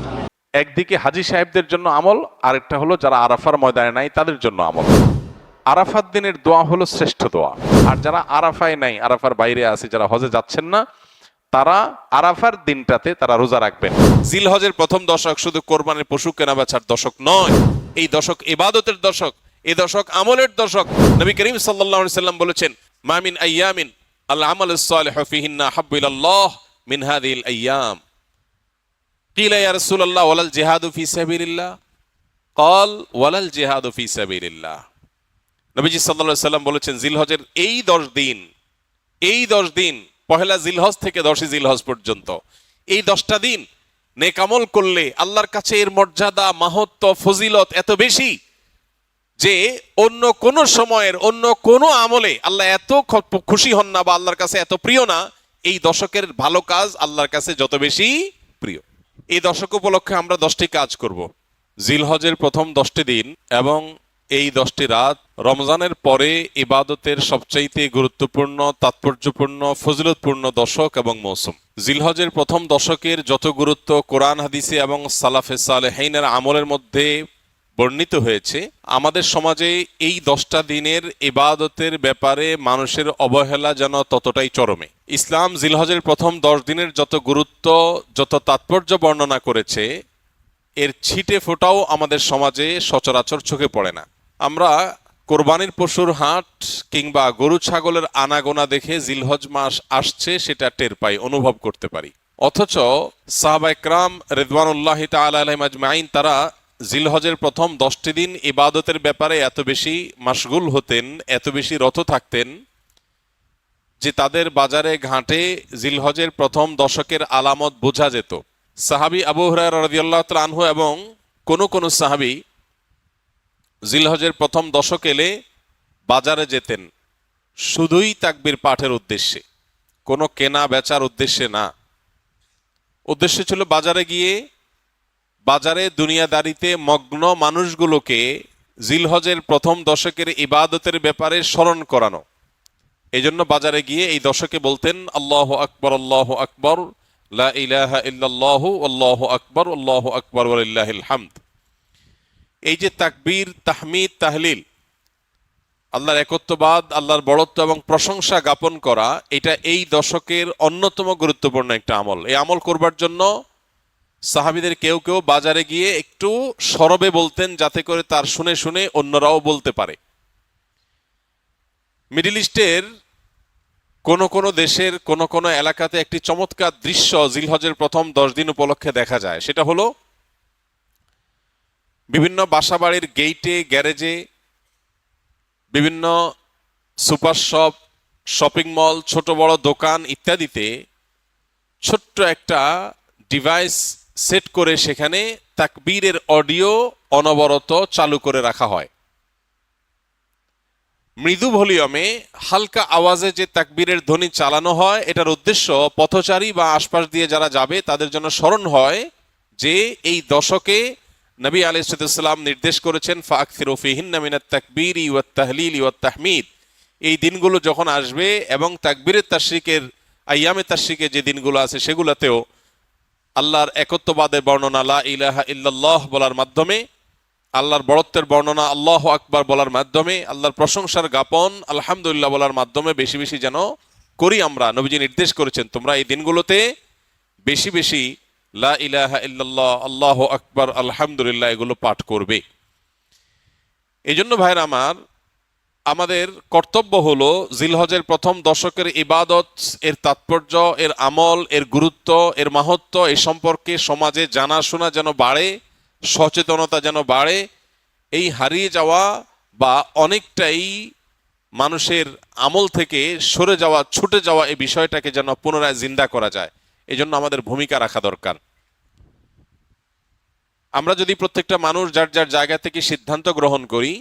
একদিকে হাজী সাহেবদের জন্য আমল, আরেকটা হলো যারা আরাফার ময়দানে নাই তাদের জন্য আমল। আরাফাত দিনের দোয়া হলো শ্রেষ্ঠ দোয়া। আর যারা আরাফায় নাই, আরাফার বাইরে আছে, যারা হজে যাচ্ছেন না, তারা আরাফার দিনটাতে তারা রোজা রাখবেন। জিলহজের প্রথম দশক শুধু কোরবানির পশু কেনা বেচার দশক নয়, এই দশক ইবাদতের দশক, এই দশক আমলের দশক। নবী করিম সাল্লাল্লাহু আলাইহি সাল্লাম বলেছেন, মা মিন আইয়ামিন আল আমালুস সালিহু ফীহিন্না আহাব্বু ইলাল্লাহ মিন হাযিহিল আইয়াম। কিলা ইয়া রাসূলুল্লাহ ওয়ালাল জিহাদু ফি সাবিলিল্লাহ? ক্বাল ওয়ালাল জিহাদু ফি সাবিলিল্লাহ। নবীজি সাল্লাল্লাহু আলাইহি সাল্লাম বলেছেন, জিলহজের এই 10 দিন, এই 10 দিন, পহেলা জিলহজ থেকে 10ই জিলহজ পর্যন্ত এই 10টা দিন নেক আমল করলে আল্লাহর কাছে এর মর্যাদা, মাহাত্ম্য, ফজিলত এত বেশি যে অন্য কোন সময়ের অন্য কোন আমলে আল্লাহ এত খুশি হন না বা আল্লাহর কাছে এত প্রিয় না। এই দশকের ভালো কাজ আল্লাহর কাছে যত বেশি প্রিয়। এই দশক উপলক্ষে আমরা 10টি কাজ করব। জিলহজের প্রথম 10টি দিন এবং এই 10টি রাত রমজানের পরে ইবাদতের সবচাইতে গুরুত্বপূর্ণ, তাৎপর্যপূর্ণ, ফজিলতপূর্ণ দশক এবং মৌসুম। জিলহজের প্রথম দশকের যত গুরুত্ব কোরআন হাদিসে এবং সালাফে সালেহিনের আমলের মধ্যে বর্ণিত হয়েছে, আমাদের সমাজে এই 10টা দিনের ইবাদতের ব্যাপারে মানুষের অবহেলা যেন ততটাই চরমে। ইসলাম জিলহজের প্রথম 10 দিনের যত গুরুত্ব, যত তাৎপর্য বর্ণনা করেছে, এর ছিটে ফোটাও আমাদের সমাজে সচরাচর চোখে পড়ে না। আমরা কোরবানির পশুর হাট কিংবা গরু ছাগলের আনাগোনা দেখে জিলহজ মাস আসছে সেটা টের পাই, অনুভব করতে পারি। অথচ সাহাবা ইকরাম রিদওয়ানুল্লাহি তাআলা আলাইহিম আজমাইন তারা জিলহজের প্রথম 10টি দিন ইবাদতের ব্যাপারে এত বেশি মাশগুল হতেন, এত বেশি রত থাকতেন যে তাদের বাজারে ঘাটে জিলহজের প্রথম দশকের আলামত বোঝা যেত। সাহাবী আবু হুরায়রা রাদিয়াল্লাহু তাআলা আনহু এবং কোন সাহাবী জিলহজের প্রথম দশক এলে বাজারে যেতেন শুধুই তাকবীর পাঠের উদ্দেশ্যে, কোনো কেনা বেচার উদ্দেশ্যে না। উদ্দেশ্য ছিল বাজারে গিয়ে বাজারে দুনিয়াদারিতে মগ্ন মানুষগুলোকে জিলহজের প্রথম দশকের ইবাদতের ব্যাপারে স্মরণ করানো। এই জন্য বাজারে গিয়ে এই দশকে বলতেন, আল্লাহু আকবার, আল্লাহু আকবার, লা ইলাহা ইল্লাল্লাহু, আল্লাহু আকবার, আল্লাহু আকবার ওয়ালিল্লাহিল হামদ। এই যে তাকবীর, তাহমিদ, তাহলিল, আল্লাহর একত্ববাদ, আল্লাহর বড়ত্ব এবং প্রশংসা জ্ঞাপন করা, এটা এই দশকের অন্যতম গুরুত্বপূর্ণ একটা আমল। এই আমল করবার জন্য সাহাবীদের কেউ কেউ বাজারে গিয়ে একটু সরবে বলতেন, যাতে করে তার শুনে শুনে অন্যরাও বলতে পারে। মিডল ইস্টের কোন দেশের কোন এলাকাতে একটি চমৎকার দৃশ্য জিলহজের প্রথম 10 দিন উপলক্ষে দেখা যায়। সেটা হলো বিভিন্ন বাসাবাড়ির গেইটে, গ্যারেজে, বিভিন্ন সুপার শপ, শপিং মল, ছোট বড় দোকান ইত্যাদিতে ছোট্ট একটা ডিভাইস সেট করে সেখানে তাকবীরের অডিও অনবরত চালু করে রাখা হয়। মৃদু ভলিউমে হালকা আওয়াজে যে তাকবীরের ধ্বনি চালানো হয়, এটার উদ্দেশ্য পথচারী বা আশপাশ দিয়ে যারা যাবে তাদের জন্য স্মরণ হয় যে এই দশকে নবী আলাইহিস সালাম নির্দেশ করেছেন, ফাকসিরু ফীহিন্না মিনাত তাকবীরি ওয়াত তাহলিলি ওয়াত তাহমিদ। এই দিনগুলো যখন আসবে এবং তাকবীরের তাশরিকের, আইয়ামে তাশরিকে যে দিনগুলো আছে সেগুলোতেও আল্লাহর একত্ববাদের বর্ণনা লা ইলাহা ইল্লাল্লাহ বলার মাধ্যমে, আল্লাহর বড়ত্বের বর্ণনা আল্লাহু আকবার বলার মাধ্যমে, আল্লাহর প্রশংসার জ্ঞাপন আলহামদুলিল্লাহ বলার মাধ্যমে বেশি বেশি যেন করি আমরা। নবীজি নির্দেশ করেছেন তোমরা এই দিনগুলোতে বেশি বেশি লা ইলাহা ইল্লাল্লাহ, আল্লাহু আকবার, আলহামদুলিল্লাহ এগুলো পাঠ করবে। এই জন্য ভাইরা আমার, আমাদের কর্তব্য হলো জিলহজের প্রথম দশকের ইবাদত, এর তাৎপর্য, এর আমল, এর গুরুত্ব, এর মাহাত্ম্য এই সম্পর্কে সমাজে জানাশোনা যেন বাড়ে, সচেতনতা যেন বাড়ে, এই হারিয়ে যাওয়া বা অনেকটাই মানুষের আমল থেকে সরে যাওয়া, ছুটে যাওয়া, এই বিষয়টাকে যেন পুনরায় জিন্দা করা যায়, এজন্য আমাদের ভূমিকা রাখা দরকার। আমরা যদি প্রত্যেকটা মানুষ যার যার জায়গা থেকে সিদ্ধান্ত গ্রহণ করি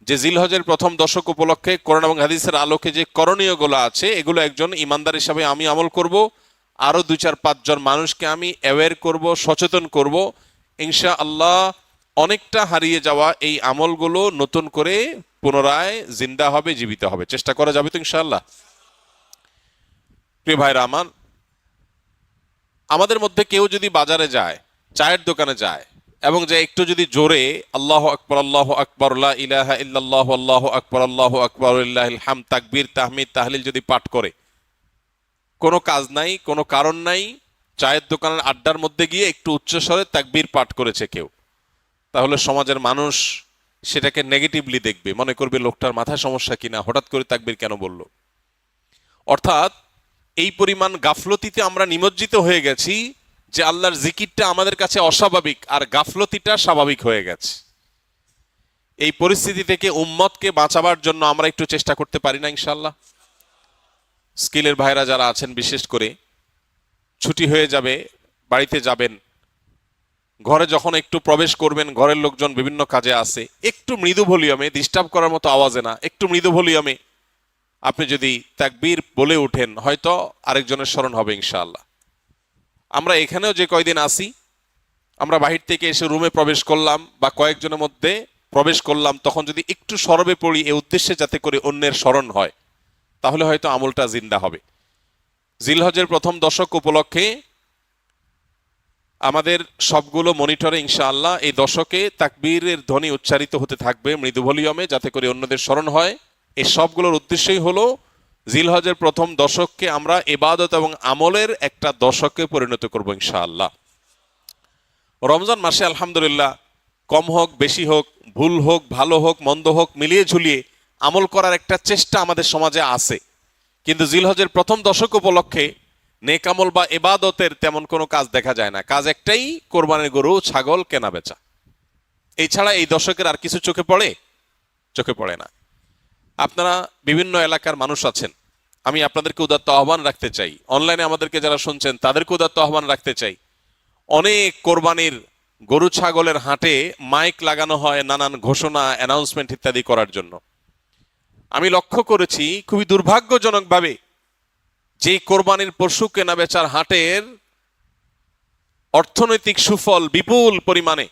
যে জিলহজের প্রথম দশক উপলক্ষে কোরআন এবং হাদিসের আলোকে যে করণীয়গুলো আছে এগুলো একজন ইমানদার হিসাবে আমি আমল করব, আরো 2-4-5 জন মানুষকে আমি অ্যাওয়্যার করব, সচেতন করব, ইনশাআল্লাহ অনেকটা হারিয়ে যাওয়া এই আমলগুলো নতুন করে পুনরায় জিন্দা হবে, জীবিত হবে। চেষ্টা করা যাবে তো ইনশাআল্লাহ? প্রিয় ভাইরা আমার, আমাদের মধ্যে কেউ যদি বাজারে যায়, চায়ের দোকানে যায় এবং যে একটু যদি জোরে আল্লাহু আকবার লা ইলাহা ইল্লাল্লাহ আল্লাহু আকবার লিল্লাহিল হামদ, তাকবীর, তাহমিদ, তাহলিল যদি পাঠ করে, কোনো কাজ নাই, কোনো কারণ নাই, চায়ের দোকানের আড্ডার মধ্যে গিয়ে একটু উচ্চস্বরে তাকবীর পাঠ করেছে কেউ, তাহলে সমাজের মানুষ সেটাকে নেগেটিভলি দেখবে, মনে করবে লোকটার মাথায় সমস্যা কিনা, হঠাৎ করে তাকবীর কেন বলল। অর্থাৎ এই পরিমাণ গাফলতিতে আমরা নিমজ্জিত হয়ে গেছি যে আল্লাহর জিকিরটা আমাদের কাছে অস্বাভাবিক আর গাফলতিটা স্বাভাবিক হয়ে গেছে। এই পরিস্থিতি থেকে উম্মতকে বাঁচাবার জন্য আমরা একটু চেষ্টা করতে পারি না ইনশাআল্লাহ? স্কিলের ভাইরা যারা আছেন, বিশেষ করে ছুটি হয়ে যাবে, বাড়িতে যাবেন, ঘরে যখন একটু প্রবেশ করবেন, ঘরের লোকজন বিভিন্ন কাজে আছে, একটু মৃদু ভলিউমে, ডিস্টার্ব করার মতো আওয়াজে না, একটু মৃদু ভলিউমে আপনি যদি তাকবীর বলে ওঠেন, হয়তো আরেকজনের স্মরণ হবে ইনশাআল্লাহ। আমরা এখানেও যে কয়দিন আসি, আমরা বাহির থেকে এসে রুমে প্রবেশ করলাম বা কয়েকজনের মধ্যে প্রবেশ করলাম, তখন যদি একটু সরবে পড়ি এ উদ্দেশ্যে যাতে করে অন্যের স্মরণ হয়, তাহলে হয়তো আমলটা জিন্দা হবে। জিলহজের প্রথম দশক উপলক্ষে আমাদের সবগুলো মনিটরে ইনশাআল্লাহ এই দশকে তাকবীরের ধ্বনি উচ্চারিত হতে থাকবে মৃদু ভলিউমে, যাতে করে অন্যদের স্মরণ হয়। এই সবগুলোর উদ্দেশ্যই হলো জিলহজের প্রথম দশককে আমরা ইবাদত এবং আমলের একটা দশকে পরিণত করব ইনশাআল্লাহ। রমজান মাসে আলহামদুলিল্লাহ কম হোক, বেশি হোক, ভুল হোক, ভালো হোক, মন্দ হোক, মিলিয়ে ঝুলিয়ে আমল করার একটা চেষ্টা আমাদের সমাজে আছে, কিন্তু জিলহজের প্রথম দশক উপলক্ষে নেক আমল বা ইবাদতের তেমন কোনো কাজ দেখা যায় না। কাজ একটাই, কোরবানির গরু, ছাগল কেনা বেচা। এছাড়া এই দশকের আর কিছু চোখে পড়ে? চোখে পড়ে না। আপনারা বিভিন্ন এলাকার মানুষ আছেন, আমি আপনাদেরকে উদাত্ত আহ্বান রাখতে চাই, অনলাইনে আমাদেরকে যারা শুনছেন তাদেরকে উদাত্ত আহ্বান রাখতে চাই। অনেক কোরবানির গরু ছাগলের হাটে মাইক লাগানো হয় নানান ঘোষণা, অ্যানাউন্সমেন্ট ইত্যাদি করার জন্য। আমি লক্ষ্য করেছি খুবই দুর্ভাগ্যজনকভাবে যে কোরবানির পশু কেনা বেচার হাটের অর্থনৈতিক সুফল বিপুল পরিমাণে,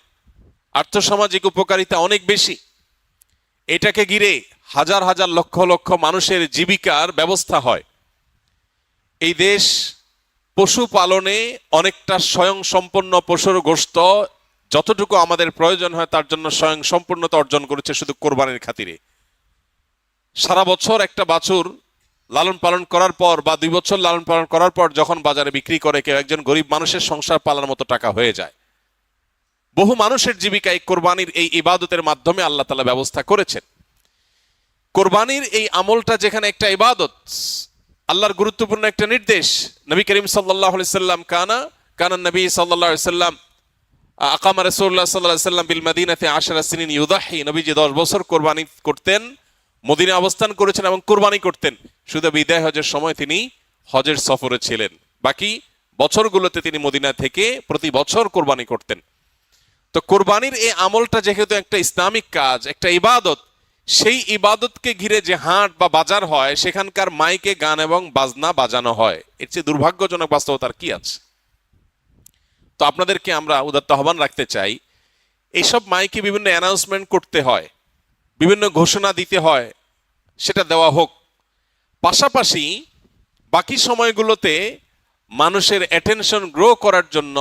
আর্থসামাজিক উপকারিতা অনেক বেশি, এটাকে ঘিরে হাজার হাজার লক্ষ লক্ষ মানুষের জীবিকার ব্যবস্থা হয়। এই দেশ পশু পালনে অনেকটা স্বয়ং সম্পন্ন, পশুর গোশত যতটুকু আমাদের প্রয়োজন হয় তার জন্য স্বয়ং সম্পূর্ণতা অর্জন করেছে শুধু কোরবানির খাতিরে। সারা বছর একটা বাছুর লালন পালন করার পর বা 2 বছর লালন পালন করার পর যখন বাজারে বিক্রি করে, কেউ একজন গরিব মানুষের সংসার পালার মতো টাকা হয়ে যায়। বহু মানুষের জীবিকায় কোরবানির এই ইবাদতের মাধ্যমে আল্লাহ তাআলা ব্যবস্থা করেছেন। কোরবানির এই আমলটা যেখানে একটা ইবাদত, আল্লাহর গুরুত্বপূর্ণ একটা নির্দেশ, নবী করিম সাল্লাল্লাহু আলাইহি সাল্লাম কানা নবী সাল্লাল্লাহু আলাইহি সাল্লাম আকামা রাসূলুল্লাহ সাল্লাল্লাহু আলাইহি সাল্লাম বিল মদিনাতে 10 সিনিন ইউদাহি, নবীজি 10 বছর কোরবানি করতেন, মদিনায় অবস্থান করেছেন এবং কোরবানি করতেন। শুধু বিদায় হজের সময় তিনি হজের সফরে ছিলেন, বাকি বছরগুলোতে তিনি মদিনা থেকে প্রতি বছর কোরবানি করতেন। তো কোরবানির এই আমলটা যেহেতু একটা ইসলামিক কাজ, একটা ইবাদত, সেই ইবাদতকে ঘিরে যে হাট বা বাজার হয় সেখানকার মাইকে গান এবং বাজনা বাজানো হয়, এর চেয়ে দুর্ভাগ্যজনক বাস্তবতার কি আছে? তো আপনাদেরকে আমরা উদাত্ত আহ্বান রাখতে চাই, এইসব মাইকে বিভিন্ন অ্যানাউন্সমেন্ট করতে হয়, বিভিন্ন ঘোষণা দিতে হয়, সেটা দেওয়া হোক। পাশাপাশি বাকি সময়গুলোতে মানুষের অ্যাটেনশন গ্রো করার জন্য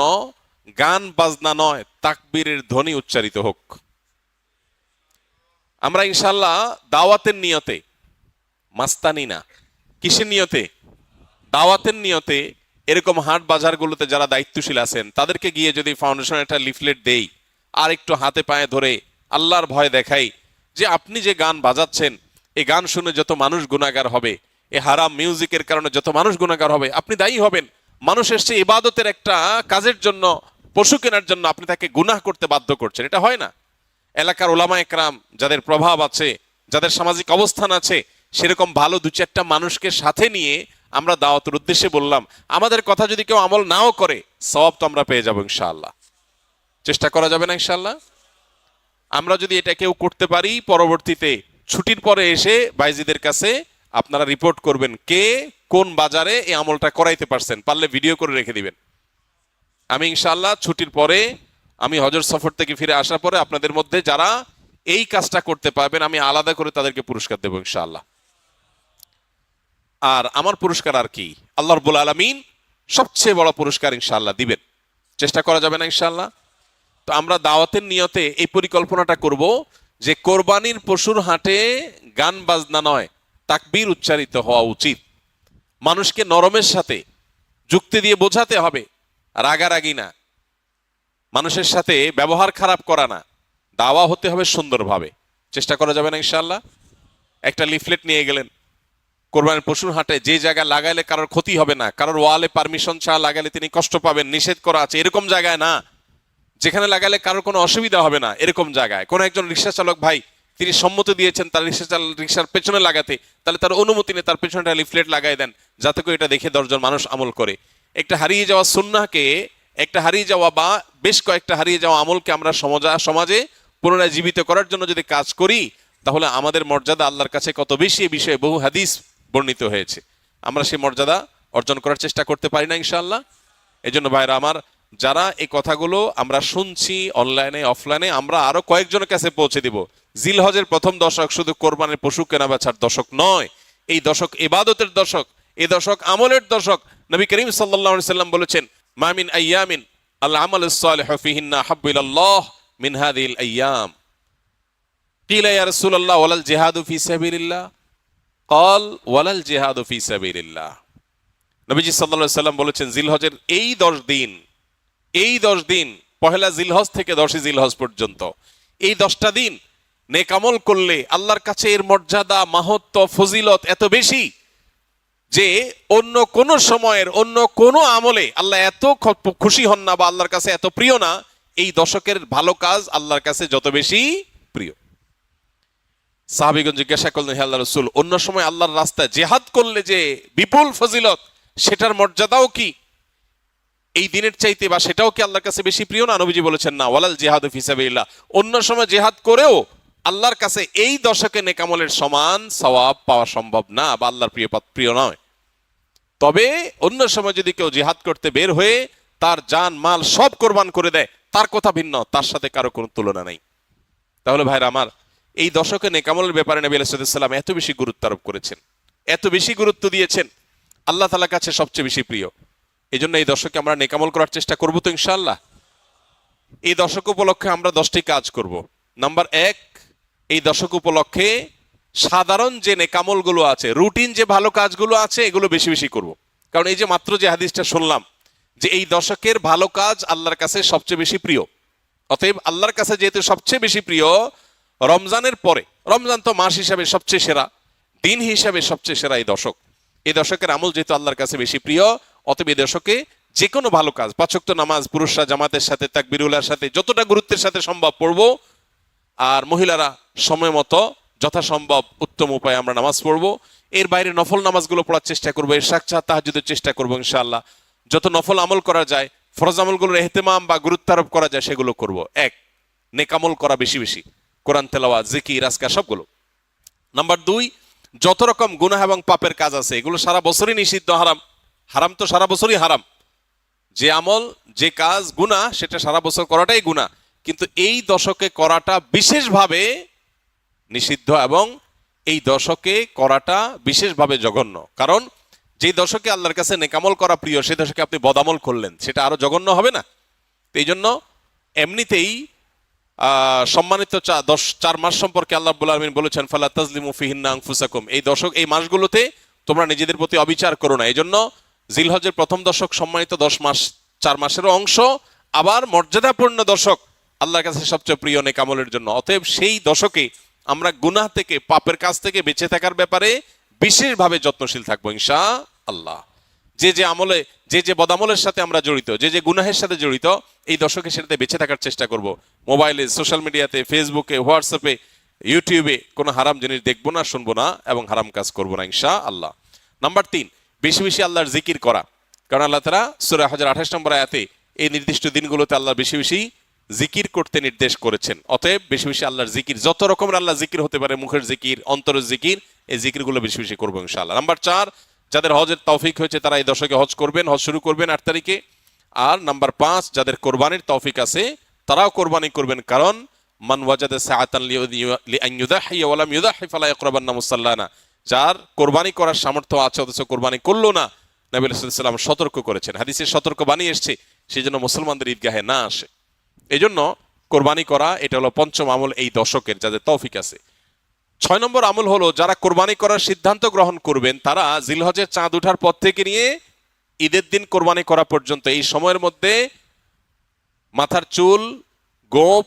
গান বাজনা নয়, তাকবীরের ধ্বনি উচ্চারিত হোক। আমরা ইনশাআল্লাহ দাওয়াতের নিয়তে, মাস্তানি না, কিসের নিয়তে? দাওয়াতের নিয়তে এরকম হাট বাজারগুলোতে যারা দায়িত্বশীল আছেন তাদেরকে গিয়ে যদি ফাউন্ডেশন একটা লিফলেট দেই আর একটু হাতে পায়ে ধরে আল্লাহর ভয় দেখাই যে আপনি যে গান বাজাচ্ছেন এই গান শুনে যত মানুষ গুনাহগার হবে, এই হারাম মিউজিকের কারণে যত মানুষ গুনাহগার হবে, আপনি দায়ী হবেন। মানুষ এসছে ইবাদতের একটা কাজের জন্য, পশু কেনার জন্য, আপনি তাকে গুনাহ করতে বাধ্য করছেন, এটা হয় না। এলাকার ওলামা একরাম যাদের প্রভাব আছে, যাদের সামাজিক অবস্থান আছে, সেরকম ভালো দু চারটা মানুষকে সাথে নিয়ে আমরা দাওয়াতের উদ্দেশ্যে বললাম। আমাদের কথা যদি কেউ আমল নাও করে, সওয়াব তো আমরা পেয়ে যাবো ইনশাআল্লাহ। চেষ্টা করা যাবে না ইনশাআল্লাহ? আমরা যদি এটা কেউ করতে পারি, পরবর্তীতে ছুটির পরে এসে বাইজিদের কাছে আপনারা রিপোর্ট করবেন কে কোন বাজারে এই আমলটা করাইতে পারছেন, পারলে ভিডিও করে রেখে দিবেন। আমি ইনশাআল্লাহ ছুটির পরে, আমি হজর সফর থেকে ফিরে আসার পরে আপনাদের মধ্যে যারা এই কাজটা করতে পারবেন, আমি আলাদা করে তাদেরকে পুরস্কার দেবো ইনশাআল্লাহ। আর আমার পুরস্কার আর কি, আল্লাহ রাব্বুল আলামিন সবচেয়ে বড় পুরস্কার ইনশাআল্লাহ দিবেন। চেষ্টা করা যাবে না ইনশাআল্লাহ? তো আমরা দাওয়াতের নিয়তে এই পরিকল্পনাটা করব যে কোরবানির পশুর হাটে গান বাজনা নয়, তাকবীর উচ্চারিত হওয়া উচিত। মানুষকে নরমের সাথে যুক্তি দিয়ে বোঝাতে হবে, রাগারাগি না, মানুষের সাথে ব্যবহার খারাপ করা না, দাওয়া হতে হবে সুন্দরভাবে। চেষ্টা করা যাবে না ইনশাআল্লাহ? একটা লিফলেট নিয়ে গেলেন কোরবানির পশুর হাটে, যে জায়গায় লাগাইলে কারোর ক্ষতি হবে না, কারোর ওয়ালে পারমিশন ছাড়া লাগাইলে তিনি কষ্ট পাবেন, নিষেধ করা আছে, এরকম জায়গায় না। যেখানে লাগালে কারোর কোনো অসুবিধা হবে না, এরকম জায়গায়। কোন একজন রিক্সা চালক ভাই তিনি সম্মতি দিয়েছেন তার রিক্সার পেছনে লাগাতে, তাহলে তার অনুমতি নিয়ে তার পেছনে লিফলেট লাগাই দেন, যাতে করে এটা দেখে 10 জন মানুষ আমল করে। একটা হারিয়ে যাওয়া সুন্নাহকে, একটা হারিয়ে যাওয়া বা বেশ কয়েকটা হারিয়ে যাওয়া আমলকে আমরা সমাজে পুনরায় জীবিত করার জন্য যদি কাজ করি, তাহলে আমাদের মর্যাদা আল্লাহর কাছে কত বেশি, এই বিষয়ে বহু হাদিস বর্ণিত হয়েছে। আমরা সেই মর্যাদা অর্জন করার চেষ্টা করতে পারি না ইনশাআল্লাহ? এই জন্য ভাইরা আমার, যারা এই কথাগুলো আমরা শুনছি অনলাইনে অফলাইনে, আমরা আরো কয়েকজনের কাছে পৌঁছে দিব। জিলহজের প্রথম দশক শুধু কোরবানির পশু কেনা বেচার দশক নয়, এই দশক ইবাদতের দশক, এই দশক আমলের দশক। নবী করিম সাল্লাল্লাহু আলাইহি সাল্লাম বলেছেন, মা মিন আইয়ামিন আল আমালুস সালিহু ফিহিন্না হাব্বু ইলাল্লাহ মিন হাযিহিল আইয়াম। কিলা ইয়া রাসূলুল্লাহ ওয়ালাল জিহাদু ফি সাবিলিল্লাহ? ক্বাল ওয়ালাল জিহাদু ফি সাবিলিল্লাহ। নবীজি সাল্লাল্লাহু আলাইহি সাল্লাম বলেছেন, জিলহজের এই 10 দিন, এই 10 দিন, পহেলা জিলহজ থেকে 10 জিলহজ পর্যন্ত, এই 10টা দিন নেক আমল করলে আল্লাহর কাছে এর মর্যাদা, মাহাত্ম্য, ফজিলত এত বেশি যে অন্য কোন সময়ের অন্য কোন আমলে আল্লাহ এত খুশি হন না, বা আল্লাহর কাছে এত প্রিয় না। এই দশকের ভালো কাজ আল্লাহর কাছে যত বেশি প্রিয়। সাহাবীগণ জিজ্ঞাসা করলেন, হে আল্লাহর রাসূল, অন্য সময় আল্লাহর রাস্তায় জিহাদ করলে যে বিপুল ফজিলত, সেটার মর্যাদাও কি এই দিনের চাইতে, বা সেটাও কি আল্লাহর কাছে বেশি প্রিয় না? নবীজি বলেছেন, না, ওয়ালাল জিহাদু ফি সাবিলিল্লাহ। অন্য সময় জিহাদ করেও আল্লাহর কাছে এই দশকে নেক আমলের সমান সওয়াব পাওয়া সম্ভব না, বা আল্লাহর প্রিয় নয়। তবে অন্য সময় যদি কেউ জিহাদ করতে বের হয়ে তার জান মাল সব কোরবান করে দেয়, তার কথা ভিন্ন, তার সাথে কারো কোনো তুলনা নেই। তাহলে ভাইরা আমার, এই দশকে নেক আমলের ব্যাপারে নবী আলাইহিস সালাম এত বেশি গুরুত্ব আরোপ করেছেন, এত বেশি গুরুত্ব দিয়েছেন, আল্লাহ তাআলার কাছে সবচেয়ে বেশি প্রিয়। এই জন্য এই দশকে আমরা নেক আমল করার চেষ্টা করবো তো ইনশাআল্লাহ? এই দশক উপলক্ষে আমরা 10টি কাজ করব। নাম্বার 1, এই দশক উপলক্ষে সাধারণ যে নেকামলগুলো আছে, রুটিন যে ভালো কাজগুলো আছে, এগুলো বেশি বেশি করব। কারণ এই যে মাত্র যে হাদিসটা শুনলাম যে এই দশকের ভালো কাজ আল্লাহর কাছে সবচেয়ে বেশি প্রিয়, অতএব আল্লাহর কাছে যেহেতু সবচেয়ে বেশি প্রিয়, রমজানের পরে, রমজান তো মাস হিসাবে সবচেয়ে সেরা, দিন হিসাবে সবচেয়ে সেরা এই দশক, এই দশকের আমল যেহেতু আল্লাহর কাছে বেশি প্রিয়, অতএব এই দশকে যে কোনো ভালো কাজ, 5 ওয়াক্ত নামাজ পুরুষরা জামাতের সাথে তাকবীরুল্লাহর সাথে যতটা গুরুত্বের সাথে সম্ভব পড়বো, আর মহিলারা সময় মতো যথাসম্ভব উত্তম উপায়ে আমরা নামাজ পড়বো। এর বাইরে নফল নামাজগুলো পড়ার চেষ্টা করবো, ইশরাক তাহাজ্জুদের চেষ্টা করবো ইনশাআল্লাহ। যত নফল আমল করা যায়, ফরজ আমলগুলোর ইহতিমাম বা গুরুত্ব আরোপ করা যায়, সেগুলো করব। 1, নেক আমল করা বেশি বেশি, কোরআন তেলাওয়াত, জিকির, আজকার সবগুলো। নাম্বার 2, যত রকম গুনাহ এবং পাপের কাজ আছে, এগুলো সারা বছরই নিষিদ্ধ, হারাম। হারাম তো সারা বছরই হারাম। যে আমল, যে কাজ গুনাহ, সেটা সারা বছর করাটাই গুনাহ, কিন্তু এই দশকে করাটা বিশেষভাবে নিষিদ্ধ, এবং এই দশকে করাটা বিশেষভাবে জঘন্য। কারণ যে দশকে আল্লাহর কাছে নেকামল করা প্রিয়, সেই দশকে আপনি বদামল করলেন, সেটা আরো জঘন্য হবে না? তো এই জন্য এমনিতেই সম্মানিত 4 মাস সম্পর্কে আল্লাহ রাব্বুল আলামিন বলেছেন, ফালা তাজলিমু ফিহিন্না আনফুসাকুম। এই দশক, এই মাসগুলোতে তোমরা নিজেদের প্রতি অবিচার করো না। এই জন্য জিলহজের প্রথম দশক সম্মানিত 10 মাস, 4 মাসেরও অংশ, আবার মর্যাদাপূর্ণ দশক, আল্লাহর কাছে সবচেয়ে প্রিয় নেক আমলের জন্য। অতএব সেই দশকে আমরা গুনাহ থেকে, পাপের কাজ থেকে বেঁচে থাকার ব্যাপারে বিশেষভাবে যত্নশীল থাকবো ইনশাআল্লাহ। যে যে আমলে, যে যে বদামলের সাথে আমরা জড়িত, যে যে গুনাহের সাথে জড়িত, এই দশকে সেটাতে বেঁচে থাকার চেষ্টা করব। মোবাইলে, সোশ্যাল মিডিয়াতে, ফেসবুকে, হোয়াটসঅ্যাপে, ইউটিউবে কোনো হারাম জিনিস দেখবো না, শুনবো না এবং হারাম কাজ করবো না ইনশাআল্লাহ। নাম্বার 3, বেশি বেশি আল্লাহর জিকির করা। কারণ আল্লাহ তাআলা সূরা হজর 28 নম্বর আয়াতে এই নির্দিষ্ট দিনগুলোতে আল্লাহ বেশি বেশি জিকির করতে নির্দেশ করেছেন। অতএব বেশি বেশি আল্লাহর জিকির, যত রকমের আল্লাহ জিকির হতে পারে, মুখের জিকির, অন্তরের জিকির, এই জিকিরগুলো বেশি বেশি করবো ইনশাআল্লাহ। নাম্বার 4, যাদের হজের তৌফিক হয়েছে তারা এই দশকে হজ করবেন, হজ শুরু করবেন 8 তারিখে। আর নাম্বার 5, যাদের কোরবানির তৌফিক আছে তারাও কোরবানি করবেন, কারণ মান ওয়াজাদা সাআতান লিআন ইউযাহিয়া ওয়া লাম ইউযাহি ফালা ইয়াকরাবান্না মুসাল্লানা। যার কোরবানি করার সামর্থ্য আছে অথচ কোরবানি করলো না, নবী সাল্লাল্লাহু আলাইহি ওয়াসাল্লাম সতর্ক করেছেন, হাদিসে সতর্ক বাণী এসেছে, সেজন্য মুসলমানদের ঈদগাহে না আসে। এজন্য কোরবানি করা এটা হলো পঞ্চম আমল এই দশকের, যাদের তৌফিক আছে। 6 নম্বর আমল হলো, যারা কোরবানি করার সিদ্ধান্ত গ্রহণ করবেন তারা জিলহজের চাঁদ ওঠার পর থেকে নিয়ে ঈদের দিন কোরবানি করা পর্যন্ত এই সময়ের মধ্যে মাথার চুল, গোঁফ,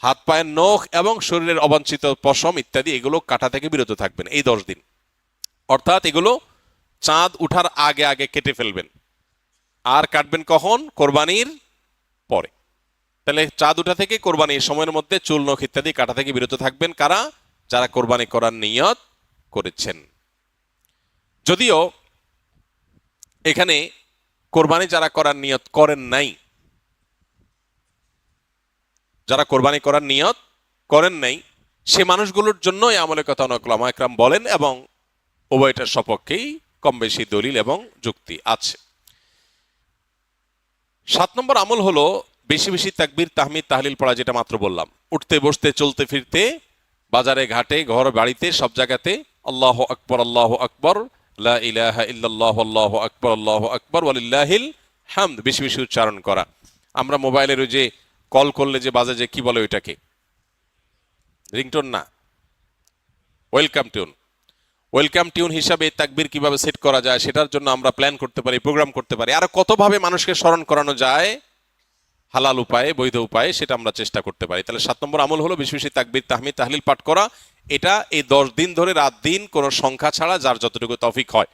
হাত পায়ের নখ এবং শরীরের অবাঞ্ছিত পশম ইত্যাদি এগুলো কাটা থেকে বিরত থাকবেন এই 10 দিন। অর্থাৎ এগুলো চাঁদ উঠার আগে আগে কেটে ফেলবেন। আর কাটবেন কখন? কোরবানির পরে। তাহলে চাঁদ উঠা থেকে কোরবানি এই সময়ের মধ্যে চুল, নখ ইত্যাদি কাটা থেকে বিরত থাকবেন কারা? যারা কোরবানি করার নিয়ত করেছেন। যদিও এখানে কোরবানি যারা করার নিয়ত করেন নাই, যারা কোরবানি করার নিয়ত করেন নাই, সে মানুষগুলোর জন্য এই আমলের কথা অনেক উলামা একরাম বলেন এবং উভয়টার সপক্ষেই কম বেশি দলিল এবং যুক্তি আছে। 7 নম্বর আমল হলো বেশি বেশি তাকবীর, তাহমিদ, তাহলিল পড়া, যেটা মাত্র বললাম। উঠতে বসতে, চলতে ফিরতে, বাজারে ঘাটে, ঘর বাড়িতে, সব জায়গাতে আল্লাহু আকবার, আল্লাহু আকবার, লা ইলাহা ইল্লাল্লাহ, আল্লাহু আকবার, আল্লাহু আকবার, ওয়ালিল্লাহিল হামদ বেশি বেশি উচ্চারণ করা। আমরা মোবাইলের ওই যে কল করলে যে বাজে, যে কি বলে ওইটাকে, রিংটোন না, ওয়েলকাম টিউন। ওয়েলকাম টিউন হিসাবে তাকবীর কিভাবে সেট করা যায় সেটার জন্য আমরা প্ল্যান করতে পারি, প্রোগ্রাম করতে পারি। আর কতভাবে মানুষকে স্মরণ করানো যায় হালাল উপায়ে, বৈধ উপায়ে, সেটা আমরা চেষ্টা করতে পারি। তাহলে 7 নম্বর আমল হলো বেশি বেশি তাকবীর, তাহমিদ, তাহলিল পাঠ করা। এটা এই 10 দিন ধরে রাত দিন কোনো সংখ্যা ছাড়া যার যতটুকু তৌফিক হয়।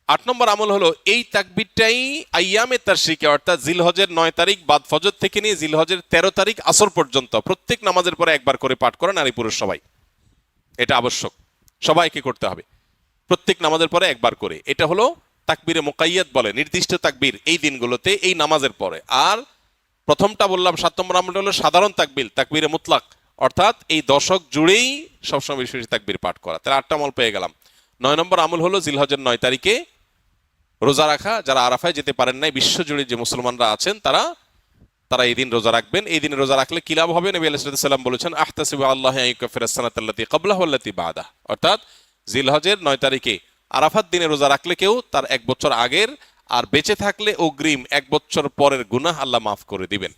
8 নম্বর আমল হলো এই তাকবীরটাই আইয়ামে তাশরিকে, অর্থাৎ জিলহজের 9 তারিখ বাদ ফজর থেকে নিয়ে জিলহজের 13 তারিখ আসর পর্যন্ত প্রত্যেক নামাজের পরে একবার করে পাঠ করা, নারী পুরুষ সবাই। এটা আবশ্যক, সবাইকে করতে হবে প্রত্যেক নামাজের পরে একবার করে। এটা হলো তাকবীরে মুকাইয়াদ বলে, নির্দিষ্ট তাকবীর এই দিনগুলোতে এই নামাজের পরে। আর প্রথমটা বললাম 7 নম্বর আমলটা হলো সাধারণ তাকবীর, তাকবীরে মুতলাক, অর্থাৎ এই দশক জুড়েই সবসময় বেশি বেশি তাকবীর পাঠ করা। তাহলে 8টা আমল পেয়ে গেলাম। 9 নম্বর আমল হলো জিলহজের 9 তারিখে রোজা রাখা। যারা আরাফায় যেতে পারেন নাই, বিশ্বজুড়ে যে মুসলমানরা আছেন তারা এই দিন রোজা রাখবেন। এই দিনে রোজা রাখলে কি লাভ হবে? নবী আলাইহিস সালাম বলেছেন, আহতাসিবু আল্লাহি আন ইউকাফিরাস সানাতাল্লাতী ক্বাবলাহু ওয়াল্লাতী বা'দাহু। অর্থাৎ জিলহজের 9 তারিখে আরাফাত দিনে রোজা রাখলে কেউ তার 1 বছর আগের আর বেঁচে থাকলে অগ্রিম 1 বছর পরের গুনাহ আল্লাহ মাফ করে দিবেন।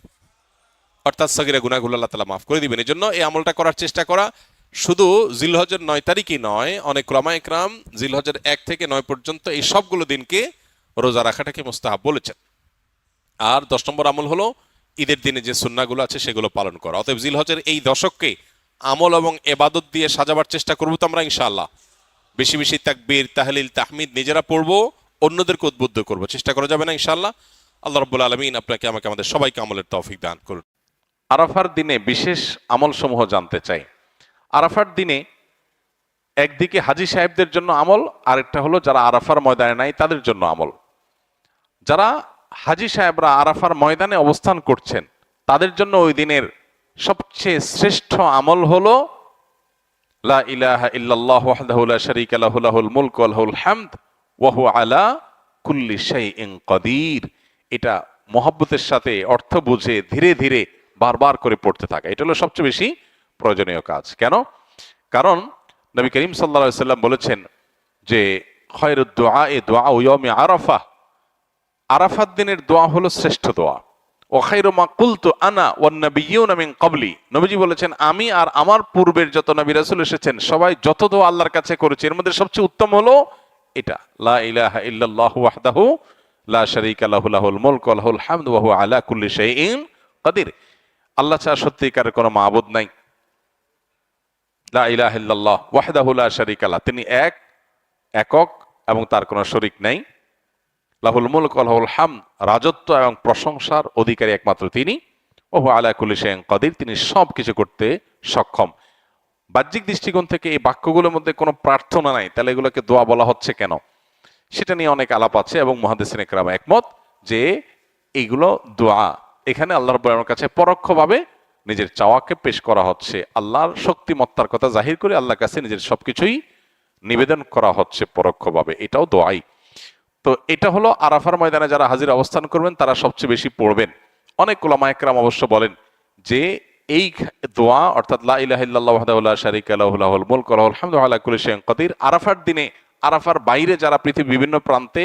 অর্থাৎ সগীরা গুনাহগুলো আল্লাহ তাআলা মাফ করে দিবেন। এজন্য এই আমলটা করার চেষ্টা করা। শুধু জিলহজের 9 তারিখই নয়, অনেক উলামা ইকরাম জিলহজের 1 থেকে 9 পর্যন্ত এই সবগুলো দিনকে রোজা রাখাটাকে মুস্তাহাব বলেছেন। আর 10 নম্বর আমল হলো ঈদের দিনে যে সুন্নাহগুলো আছে সেগুলো পালন করা। অতএব জিলহজের এই দশককে আমল এবং ইবাদত দিয়ে সাজাবার চেষ্টা করব তো আমরা ইনশাআল্লাহ। বেশি বেশি তাকবীর, তাহলিল, তাহমিদ নিজেরা পড়বো, অন্যদেরকে উদ্বুদ্ধ করব, চেষ্টা করা যাবে না ইনশাআল্লাহ। আল্লাহ রাব্বুল আলামিন আপনাকে, আমাকে, আমাদের সবাইকে আমলের তৌফিক দান করুন। আরাফার দিনে বিশেষ আমল সমূহ জানতে চাই। আরাফার দিনে একদিকে হাজী সাহেবদের জন্য আমল, আরেকটা হলো যারা আরাফার ময়দানে নাই তাদের জন্য আমল। যারা হাজী সাহেবরা আরাফার ময়দানে অবস্থান করছেন তাদের জন্য ওই দিনের সবচেয়ে শ্রেষ্ঠ আমল হলো লা ইলাহা ইল্লাল্লাহু ওয়াহদাহু লা শারীকা লাহু লাহুল মুলকু ওয়া লাহুল হামদ ওয়া হুয়া আলা কুল্লি শাইইন কাদির। এটা মহব্বতের সাথে অর্থ বুঝে ধীরে ধীরে বারবার করে পড়তে থাকা, এটা হলো সবচেয়ে বেশি প্রয়োজনীয় কাজ। কেন? কারণ নবী করিম সাল্লাল্লাহু আলাইহি ওয়াসাল্লাম বলেছেন যে খায়রুদ দুআয়ে দুআউ ইয়াউমি আরাফা, আরাফাত দিনের দোয়া হলো শ্রেষ্ঠ দোয়া। ওয়া খায়রু মা কুলতু আনা ওয়ান নাবিয়্যুনা মিন ক্বাবলি, নবীজি বলেছেন আমি আর আমার পূর্বের যত নবী রাসূল এসেছেন সবাই যত দোয়া আল্লাহর কাছে করেছে এর মধ্যে সবচেয়ে উত্তম হলো এটা, লা ইলাহা ইল্লাল্লাহু ওয়াহদাহু লা শারীকা লাহু লাহুল মুলকু ওয়া লাহুল হামদু ওয়া হুয়া আলা কুল্লি শাইইন কাদির। আল্লাহ ছাড়া সত্যিকারের কোনো মাবুদ নাই। লা ইলাহা ইল্লাল্লাহ ওয়াহদাহু লা শারীকা লাহু, তিনি একক এবং তার কোনো শরীক নাই। লাহুল মুলক ওয়া লাহুল হামদ, রাজত্ব এবং প্রশংসার অধিকারী একমাত্র তিনি। ওহু আলা কুল্লি শাইইন কাদির, তিনি সব কিছু করতে সক্ষম। বাহ্যিক দৃষ্টিকোণ থেকে এই বাক্যগুলোর মধ্যে কোনো প্রার্থনা নাই, তাহলে এগুলোকে দোয়া বলা হচ্ছে কেন, সেটা নিয়ে অনেক আলাপ আছে এবং মুহাদ্দিসিনে কেরাম একমত যে এইগুলো দোয়া। এখানে আল্লাহ রাব্বুল আলামিনের কাছে পরোক্ষভাবে নিজের চাওয়াকে পেশ করা হচ্ছে, আল্লাহর শক্তিমত্তার কথা জাহির করে আল্লাহর কাছে নিজের সবকিছুই নিবেদন করা হচ্ছে পরোক্ষভাবে, এটাও দোয়াই। তো এটা হলো আরাফার ময়দানে যারা হাজির অবস্থান করবেন তারা সবচেয়ে বেশি পড়বেন। অনেক উলামা একরাম অবশ্য বলেন যে এই দোয়া অর্থাৎ লা ইলাহা ইল্লাল্লাহু ওয়াহদাহু লা শারীকা লাহু লাহুল মুলক ওয়া লাহুল হামদু ওয়া আলা কুল্লি শাইইন কাদির, আরাফার দিনে, আরাফার বাইরে যারা পৃথিবীর বিভিন্ন প্রান্তে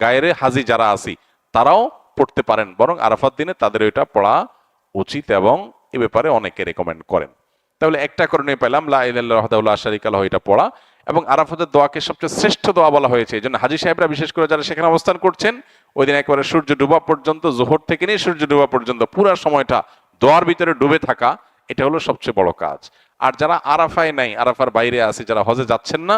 গায়রে হাজি যারা আছি তারাও পড়তে পারেন, বরং আরাফার দিনে তাদের এটা পড়া উচিত এবং এ ব্যাপারে অনেকে রেকমেন্ড করেন। তাহলে একটা করে নিয়ে পেলাম লা ইলাহা ইল্লাল্লাহু ওয়াহদাহু লা শারীকা লাহু, এটা পড়া। এবং আরাফাতের দোয়াকে সবচেয়ে শ্রেষ্ঠ দোয়া বলা হয়েছে, এই জন্য হাজী সাহেবরা বিশেষ করে যারা সেখানে অবস্থান করছেন ওই দিন একেবারে সূর্য ডুবা পর্যন্ত, জোহর থেকে নিয়ে সূর্য ডুবা পর্যন্ত পুরা সময়টা দোয়ার ভিতরে ডুবে থাকা, এটা হলো সবচেয়ে বড় কাজ। আর যারা আরাফায় নাই, আরাফার বাইরে আছে, যারা হজে যাচ্ছেন না,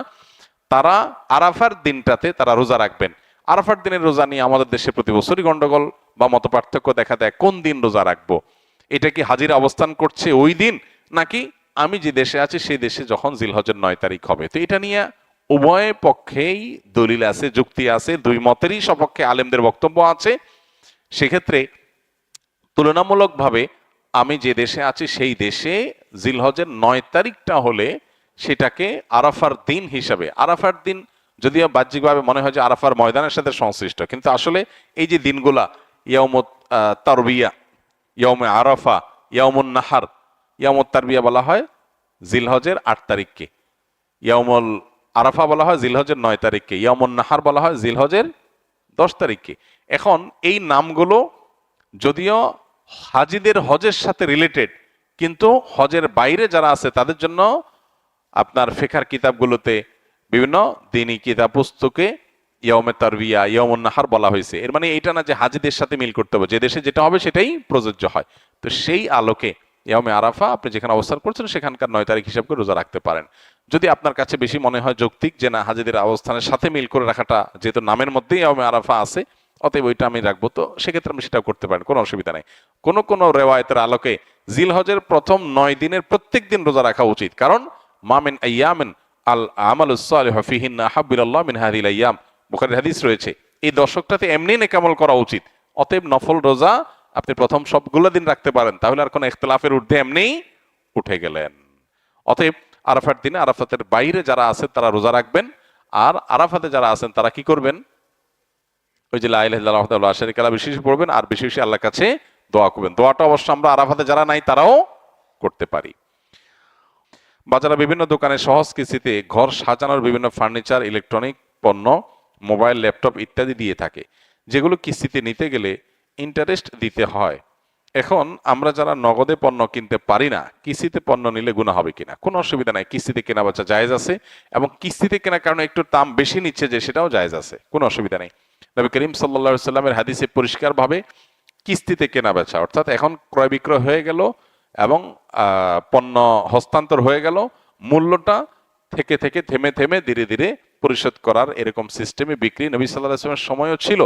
তারা আরাফার দিনটাতে তারা রোজা রাখবেন। আরাফার দিনের রোজা নিয়ে আমাদের দেশে প্রতি বছরই গন্ডগোল বা মত পার্থক্য দেখা দেয়, কোন দিন রোজা রাখবো, এটা কি হাজিরা অবস্থান করছে ওই দিন, নাকি আমি যে দেশে আছি সেই দেশে যখন জিলহজের 9 তারিখ হবে। তো এটা নিয়ে উভয় পক্ষেই দলিল আছে, যুক্তি আছে, দুই মতেরই সপক্ষে আলেমদের বক্তব্য আছে। সেক্ষেত্রে তুলনামূলকভাবে আমি যে দেশে আছি সেই দেশে জিলহজের 9 তারিখটা হলে সেটাকে আরাফার দিন হিসাবে, আরাফার দিন যদিও বাহ্যিকভাবে মনে হয় যে আরাফার ময়দানের সাথে সংশ্লিষ্ট, কিন্তু আসলে এই যে দিনগুলা ইয়াউমুত তারবিয়া, ইয়াউমে আরাফা, ইয়াউমুন নাহার, ইয়াউমুত তারবিয়া বলা হয় জিলহজের 8 তারিখকে, ইয়াউমুল আরাফা বলা হয় জিলহজের 9 তারিখকে, ইয়াউমুন নাহার বলা হয় জিলহজের 10 তারিখকে। এখন এই নামগুলো যদিও হাজিদের হজের সাথে রিলেটেড, কিন্তু হজের বাইরে যারা আছে তাদের জন্য আপনার ফিকহের কিতাবগুলোতে বিভিন্ন দ্বীনি কিতাব পুস্তকে ইয়াউমে তারবিয়া, ইয়াউমুন নাহার বলা হয়েছে। এর মানে এইটা না যে হাজিদের সাথে মিল করতে হবে, যে দেশে যেটা হবে সেটাই প্রযোজ্য হয়। তো সেই আলোকে ইয়াউমে আরাফা আপনি যেখানে অবস্থান করছেন সেখানকার 9 তারিখ হিসাব করে রোজা রাখতে পারেন। যদি আপনার কাছে বেশি মনে হয় যৌক্তিক যে না হাজিদের অবস্থানের সাথে মিল করে রাখাটা, যেহেতু নামের মধ্যেই ইয়াউমে আরাফা আছে, অতএব ওইটা আমি রাখবো, তো সেক্ষেত্রে আমি সেটাও করতে পারেন, কোনো অসুবিধা নেই। কোন কোন রেওয়ায়েতের আলোকে জিলহজের প্রথম 9 দিনের প্রত্যেক দিন রোজা রাখা উচিত, কারণ মামিন আইয়ামিন আল আমালুস সালিহু ফিহিন্না আহাব্বু ইলাল্লাহ মিন হাযিহিল আইয়াম, বুখারীর হাদিস রয়েছে। এই দশকটাতে এমনি নেকামল করা উচিত, অতএব নফল রোজা আপনি প্রথম সবগুলো দিন রাখতে পারেন, তাহলে আর কোনো ইখতিলাফের ঊর্ধ্বে এমনিই উঠে গেলেন। অতএব আরাফার দিনে আরাফাতের বাইরে যারা আছেন তারা রোজা রাখবেন, আর আরাফাতে যারা আছেন তারা কি করবেন, ওই যে লা ইলাহা ইল্লাল্লাহু ওয়াহদাহু লা শারীকা লাহু বেশি বেশি পড়বেন, আর বেশি বেশি আল্লাহর কাছে দোয়া করবেন। দোয়াটা অবশ্য আমরা আরাফাতে যারা নাই তারাও করতে পারি। বাজারে বিভিন্ন দোকানে সহজ কিস্তিতে ঘর সাজানোর বিভিন্ন ফার্নিচার, ইলেকট্রনিক পণ্য, মোবাইল, ল্যাপটপ ইত্যাদি দিয়ে থাকে, যেগুলো কিস্তিতে নিতে গেলে ইন্টারেস্ট দিতে হয়। এখন আমরা যারা নগদে পণ্য কিনতে পারি না, কিস্তিতে পণ্য নিলে গুনাহ হবে কিনা? কোনো অসুবিধা নাই, কিস্তিতে কেনা বেচা জায়েজ আছে, এবং কিস্তিতে কেনার কারণে একটু দাম বেশি নিচ্ছে যে সেটাও জায়েজ আছে, কোনো অসুবিধা নেই। নবী করিম সাল্লাল্লাহু আলাইহি সাল্লামের হাদিসে পরিষ্কারভাবে কিস্তিতে কেনা বেচা, অর্থাৎ এখন ক্রয় বিক্রয় হয়ে গেল এবং পণ্য হস্তান্তর হয়ে গেল, মূল্যটা থেকে থেকে থেমে থেমে ধীরে ধীরে পরিশোধ করার এরকম সিস্টেমে বিক্রি নবী সাল্লাল্লাহু আলাইহি ওয়াসাল্লামের সময়ও ছিল,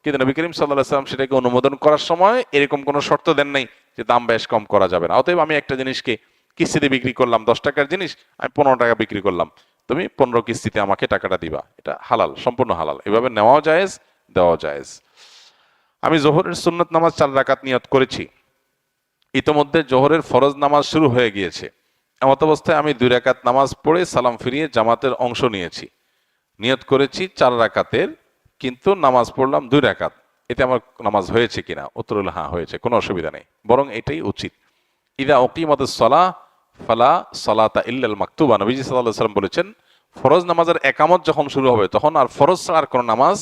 কিন্তু নবী করিম সাল্লাল্লাহু আলাইহি ওয়াসাল্লাম সেটাকে অনুমোদন করার সময় এরকম কোনো শর্ত দেন নাই যে দাম বেশ কম করা যাবে না। অতএব আমি একটা জিনিসকে কিস্তিতে বিক্রি করলাম, 10 টাকার জিনিস আমি 15 টাকা বিক্রি করলাম, তুমি 15 কিস্তিতে আমাকে টাকাটা দিবা, এটা হালাল, সম্পূর্ণ হালাল, এভাবে নেওয়াও জায়েজ, দেওয়াও জায়েজ। আমি জোহরের সুন্নত নামাজ 4 রাকাত নিয়ত করেছি, ইতোমধ্যে জোহরের ফরজ নামাজ শুরু হয়ে গিয়েছে, এমত অবস্থায় আমি 2 রাকাত নামাজ পড়ে সালাম ফিরিয়ে জামাতের অংশ নিয়েছি, নিয়ত করেছি 4 রাকাতের, কিন্তু নামাজ পড়লাম 2 রাকাত, এতে আমার নামাজ হয়েছে কিনা? উত্তর হলো হ্যাঁ হয়েছে, কোনো অসুবিধা নেই, বরং এটাই উচিত। ইদা উকিমাতুস সালাহ ফালা সালাতা ইল্লাল মাকতুবা, নবীজি সাল্লাল্লাহু আলাইহি ওয়াসাল্লাম বলেছেন ফরজ নামাজের একামত যখন শুরু হবে তখন আর ফরজ ছাড়া আর কোনো নামাজ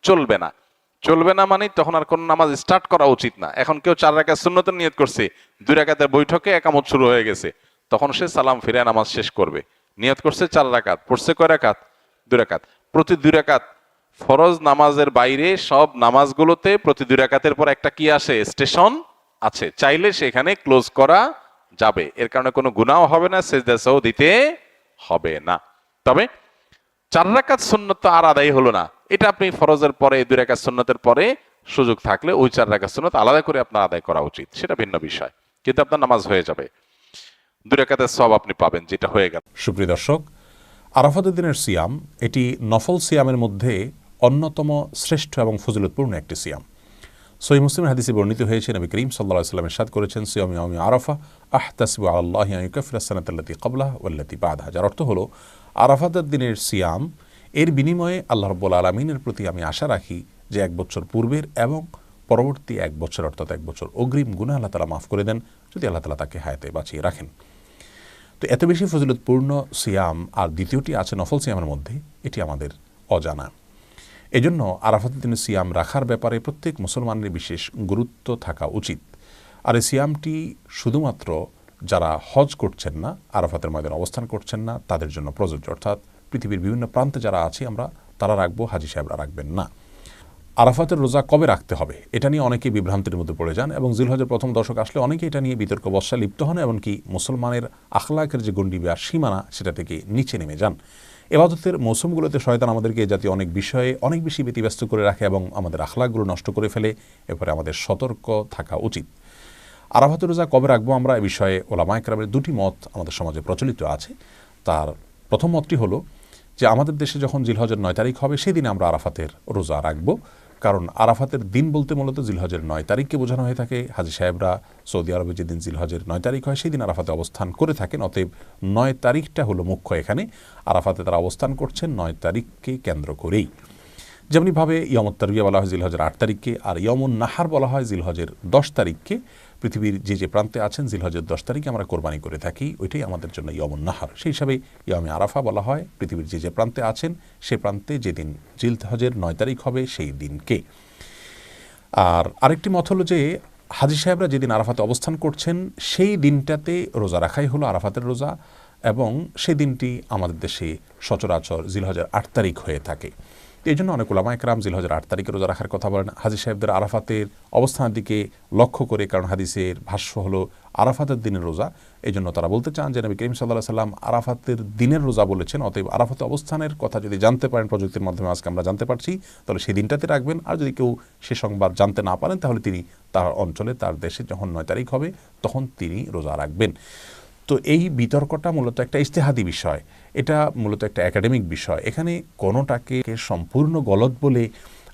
চলবে না। চলবে না মানে তখন আর কোনো নামাজ স্টার্ট করা উচিত না। এখন কেউ 4 রাকাত সুন্নতের নিয়ত করছে, 2 রাকাতের বৈঠকে একামত শুরু হয়ে গেছে, তখন সে সালাম ফিরে নামাজ শেষ করবে। নিয়ত করছে 4 রাকাত, পড়ছে কয় রাকাত? 2 রাকাত। প্রতি 2 রাকাত ফরজ নামাজের বাইরে সব নামাজগুলোতে প্রতি 2 রাকাতের পর একটা কি আসে? স্টেশন আছে, চাইলে সেখানে ক্লোজ করা যাবে, এর কারণে কোনো গুনাহ হবে না, সেজদা সাহু দিতে হবে না। তবে 4 রাকাত সুন্নত তো আর আদায় হলো না, এটা আপনি ফরজের পরে 2 রাকাত সুন্নতের পরে সুযোগ থাকলে ওই 4 রাকাত সুন্নত আলাদা করে আপনার আদায় করা উচিত, সেটা ভিন্ন বিষয়, কিন্তু আপনার নামাজ হয়ে যাবে, 2 রাকাতের সওয়াব আপনি পাবেন, যেটা হয়ে গেল। সুপ্রিয় দর্শক, আরাফাতের দিনের সিয়াম এটি নফল সিয়ামের মধ্যে অন্যতম শ্রেষ্ঠ এবং ফজিলতপূর্ণ একটি সিয়াম। সহিহ মুসলিমের হাদিসে বর্ণিত হয়েছে, নবী করিম সাল্লাল্লাহু আলাইহি ওয়াসাল্লাম ইরশাদ করেছেন, সিয়ামু ইয়াউমি আরাফা আহতাসিবু আলাল্লাহি আন ইউকাফিরা সানাতা আল্লাতী ক্বাবলাহা ওয়াল্লাতী বা'দাহা। যার অর্থ হলো, আরাফাতের দিনের সিয়াম এর বিনিময়ে আল্লাহ রাব্বুল আলামিনের প্রতি আমি আশা রাখি যে 1 বছর পূর্বের এবং পরবর্তী 1 বছর অর্থাৎ 1 বছর অগ্রিম গুনাহ আল্লাহ তাআলা মাফ করে দেন, যদি আল্লাহ তাআলা তাকে হায়াতে বাঁচিয়ে রাখেন। তো এত বেশি ফজিলতপূর্ণ সিয়াম আর দ্বিতীয়টি আছে নফল সিয়ামের মধ্যে, এটি আমাদের অজানা। এজন্য আরাফাতের দিনে সিয়াম রাখার ব্যাপারে প্রত্যেক মুসলমানের বিশেষ গুরুত্ব থাকা উচিত। আর এই সিয়ামটি শুধুমাত্র যারা হজ করছেন না, আরাফাতের ময়দানে অবস্থান করছেন না, তাদের জন্য প্রযোজ্য। অর্থাৎ পৃথিবীর বিভিন্ন প্রান্তে যারা আছি আমরা, তারা রাখবো, হাজি সাহেবরা রাখবেন না। আরাফাতের রোজা কবে রাখতে হবে এটা নিয়ে অনেকেই বিভ্রান্তির মধ্যে পড়ে যান এবং জিলহজের প্রথম দশক আসলে অনেকে এটা নিয়ে বিতর্ক বর্ষায় লিপ্ত হন, এমনকি মুসলমানের আখলাকের যে গণ্ডি বা সীমানা সেটা থেকে নিচে নেমে যান। এবাদতের মৌসুমগুলোতে শয়তান আমাদেরকে এই জাতীয় অনেক বিষয়ে অনেক বেশি ব্যতিব্যস্ত করে রাখে এবং আমাদের আখলাকগুলো নষ্ট করে ফেলে। এরপরে আমাদের সতর্ক থাকা উচিত। আরাফাতের রোজা কবে রাখবো আমরা, এ বিষয়ে ওলামায়ে কেরামের 2টি মত আমাদের সমাজে প্রচলিত আছে। তার প্রথম মতটি হলো যে আমাদের দেশে যখন জিলহজের 9 তারিখ হবে সেদিন আমরা আরাফাতের রোজা রাখবো। কারণ আরাফাতের দিন বলতে মূলত জিলহজের 9 তারিখকে বোঝানো হয়ে থাকে। হাজি সাহেবরা সৌদি আরবে যেদিন জিলহজের 9 তারিখ হয় সেই দিন আরাফাতে অবস্থান করে থাকেন। অতএব 9 তারিখটা হলো মুখ্য এখানে। আরাফাতে তারা অবস্থান করছেন 9 তারিখকে কেন্দ্র করেই। যেমনিভাবে ইয়মুত তারবিয়া বলা হয় জিলহজের 8 তারিখকে, আর ইয়মুন নাহার বলা হয় জিলহজের 10 তারিখকে। পৃথিবীর যে প্রান্তে আছেন জিলহজের 10 তারিখে আমরা কোরবানি করে থাকি, ওইটাই আমাদের জন্য ইয়মুন নাহার। সেই হিসাবে ইয়মে আরাফা বলা হয় পৃথিবীর যে প্রান্তে আছেন সে প্রান্তে যেদিন জিলহজের 9 তারিখ হবে সেই দিনকে। আর আরেকটি মত হলো যে হাজি সাহেবরা যেদিন আরাফাতে অবস্থান করছেন সেই দিনটাতে রোজা রাখাই হলো আরাফাতের রোজা, এবং সেই দিনটি আমাদের দেশে সচরাচর জিলহজের 8 তারিখ হয়ে থাকে। এই জন্য অনেক ওলামায়ে কেরাম জিলহজের 8 তারিখে রোজা রাখার কথা বলেন হাজি সাহেবদের আরাফাতের অবস্থানের দিকে লক্ষ্য করে, কারণ হাদিসের ভাষ্য হলো আরাফাতের দিনের রোজা। এই জন্য তারা বলতে চান যে নবী করিম সাল্লাল্লাহু আলাইহি সাল্লাম আরাফাতের দিনের রোজা বলেছেন। অতএব আরাফাতে অবস্থানের কথা যদি জানতে পারেন প্রযুক্তির মাধ্যমে, আজকে আমরা জানতে পারছি, তাহলে সেই দিনটাতে রাখবেন। আর যদি কেউ সে সংবাদ জানতে না পারেন তাহলে তিনি তার অঞ্চলে তার দেশে যখন 9 তারিখ হবে তখন তিনি রোজা রাখবেন। তো এই বিতর্কটা মূলত একটা ইজতিহাদি বিষয়, এটা মূলত একটা একাডেমিক বিষয়। এখানে কোনোটাকে সম্পূর্ণ গলত বলে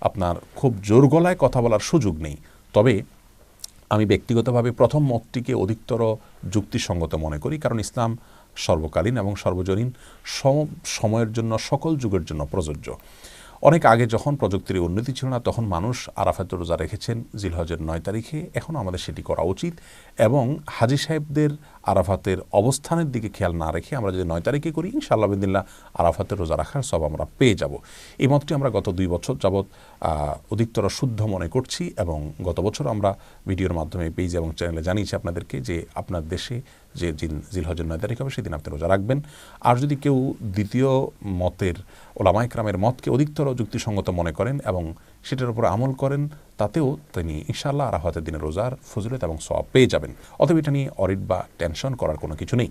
আপনার খুব জোর গলায় কথা বলার সুযোগ নেই। তবে আমি ব্যক্তিগতভাবে প্রথম মতটিকে অধিকতর যুক্তিসঙ্গত মনে করি, কারণ ইসলাম সর্বকালীন এবং সর্বজনীন, সময়ের জন্য, সকল যুগের জন্য প্রযোজ্য। অনেক আগে যখন প্রযুক্তির উন্নতি ছিল না তখন মানুষ আরাফাতের রোজা রেখেছেন জিলহজের 9 তারিখে। এখন আমাদের সেটি করা উচিত এবং হাজি সাহেবদের আরাফাতের অবস্থানের দিকে খেয়াল না রেখে আমরা যদি 9 তারিখে করি ইনশাআল্লাহ বিদিল্লাহ আরাফাতের রোজা রাখার সব আমরা পেয়ে যাব। এই মতটি আমরা গত 2 বছর যাবৎ অধিকতর শুদ্ধ মনে করছি এবং গত বছর আমরা ভিডিওর মাধ্যমে পেজ এবং চ্যানেলে জানিয়েছি আপনাদেরকে যে আপনার দেশে যে জিলহজের 9 তারিখ হবে সেদিন আপনি রোজা রাখবেন। আর যদি কেউ দ্বিতীয় মতের ওলামায়ে কেরামের মতকে অধিকতর যুক্তিসঙ্গত মনে করেন এবং সেটার উপর আমল করেন, তাতেও তিনি ইনশাআল্লাহ আরাফাতের দিনে রোজার ফজিলত এবং সওয়াব পেয়ে যাবেন। অতএব এটা নিয়ে অরিড বা টেনশন করার কোনো কিছু নেই।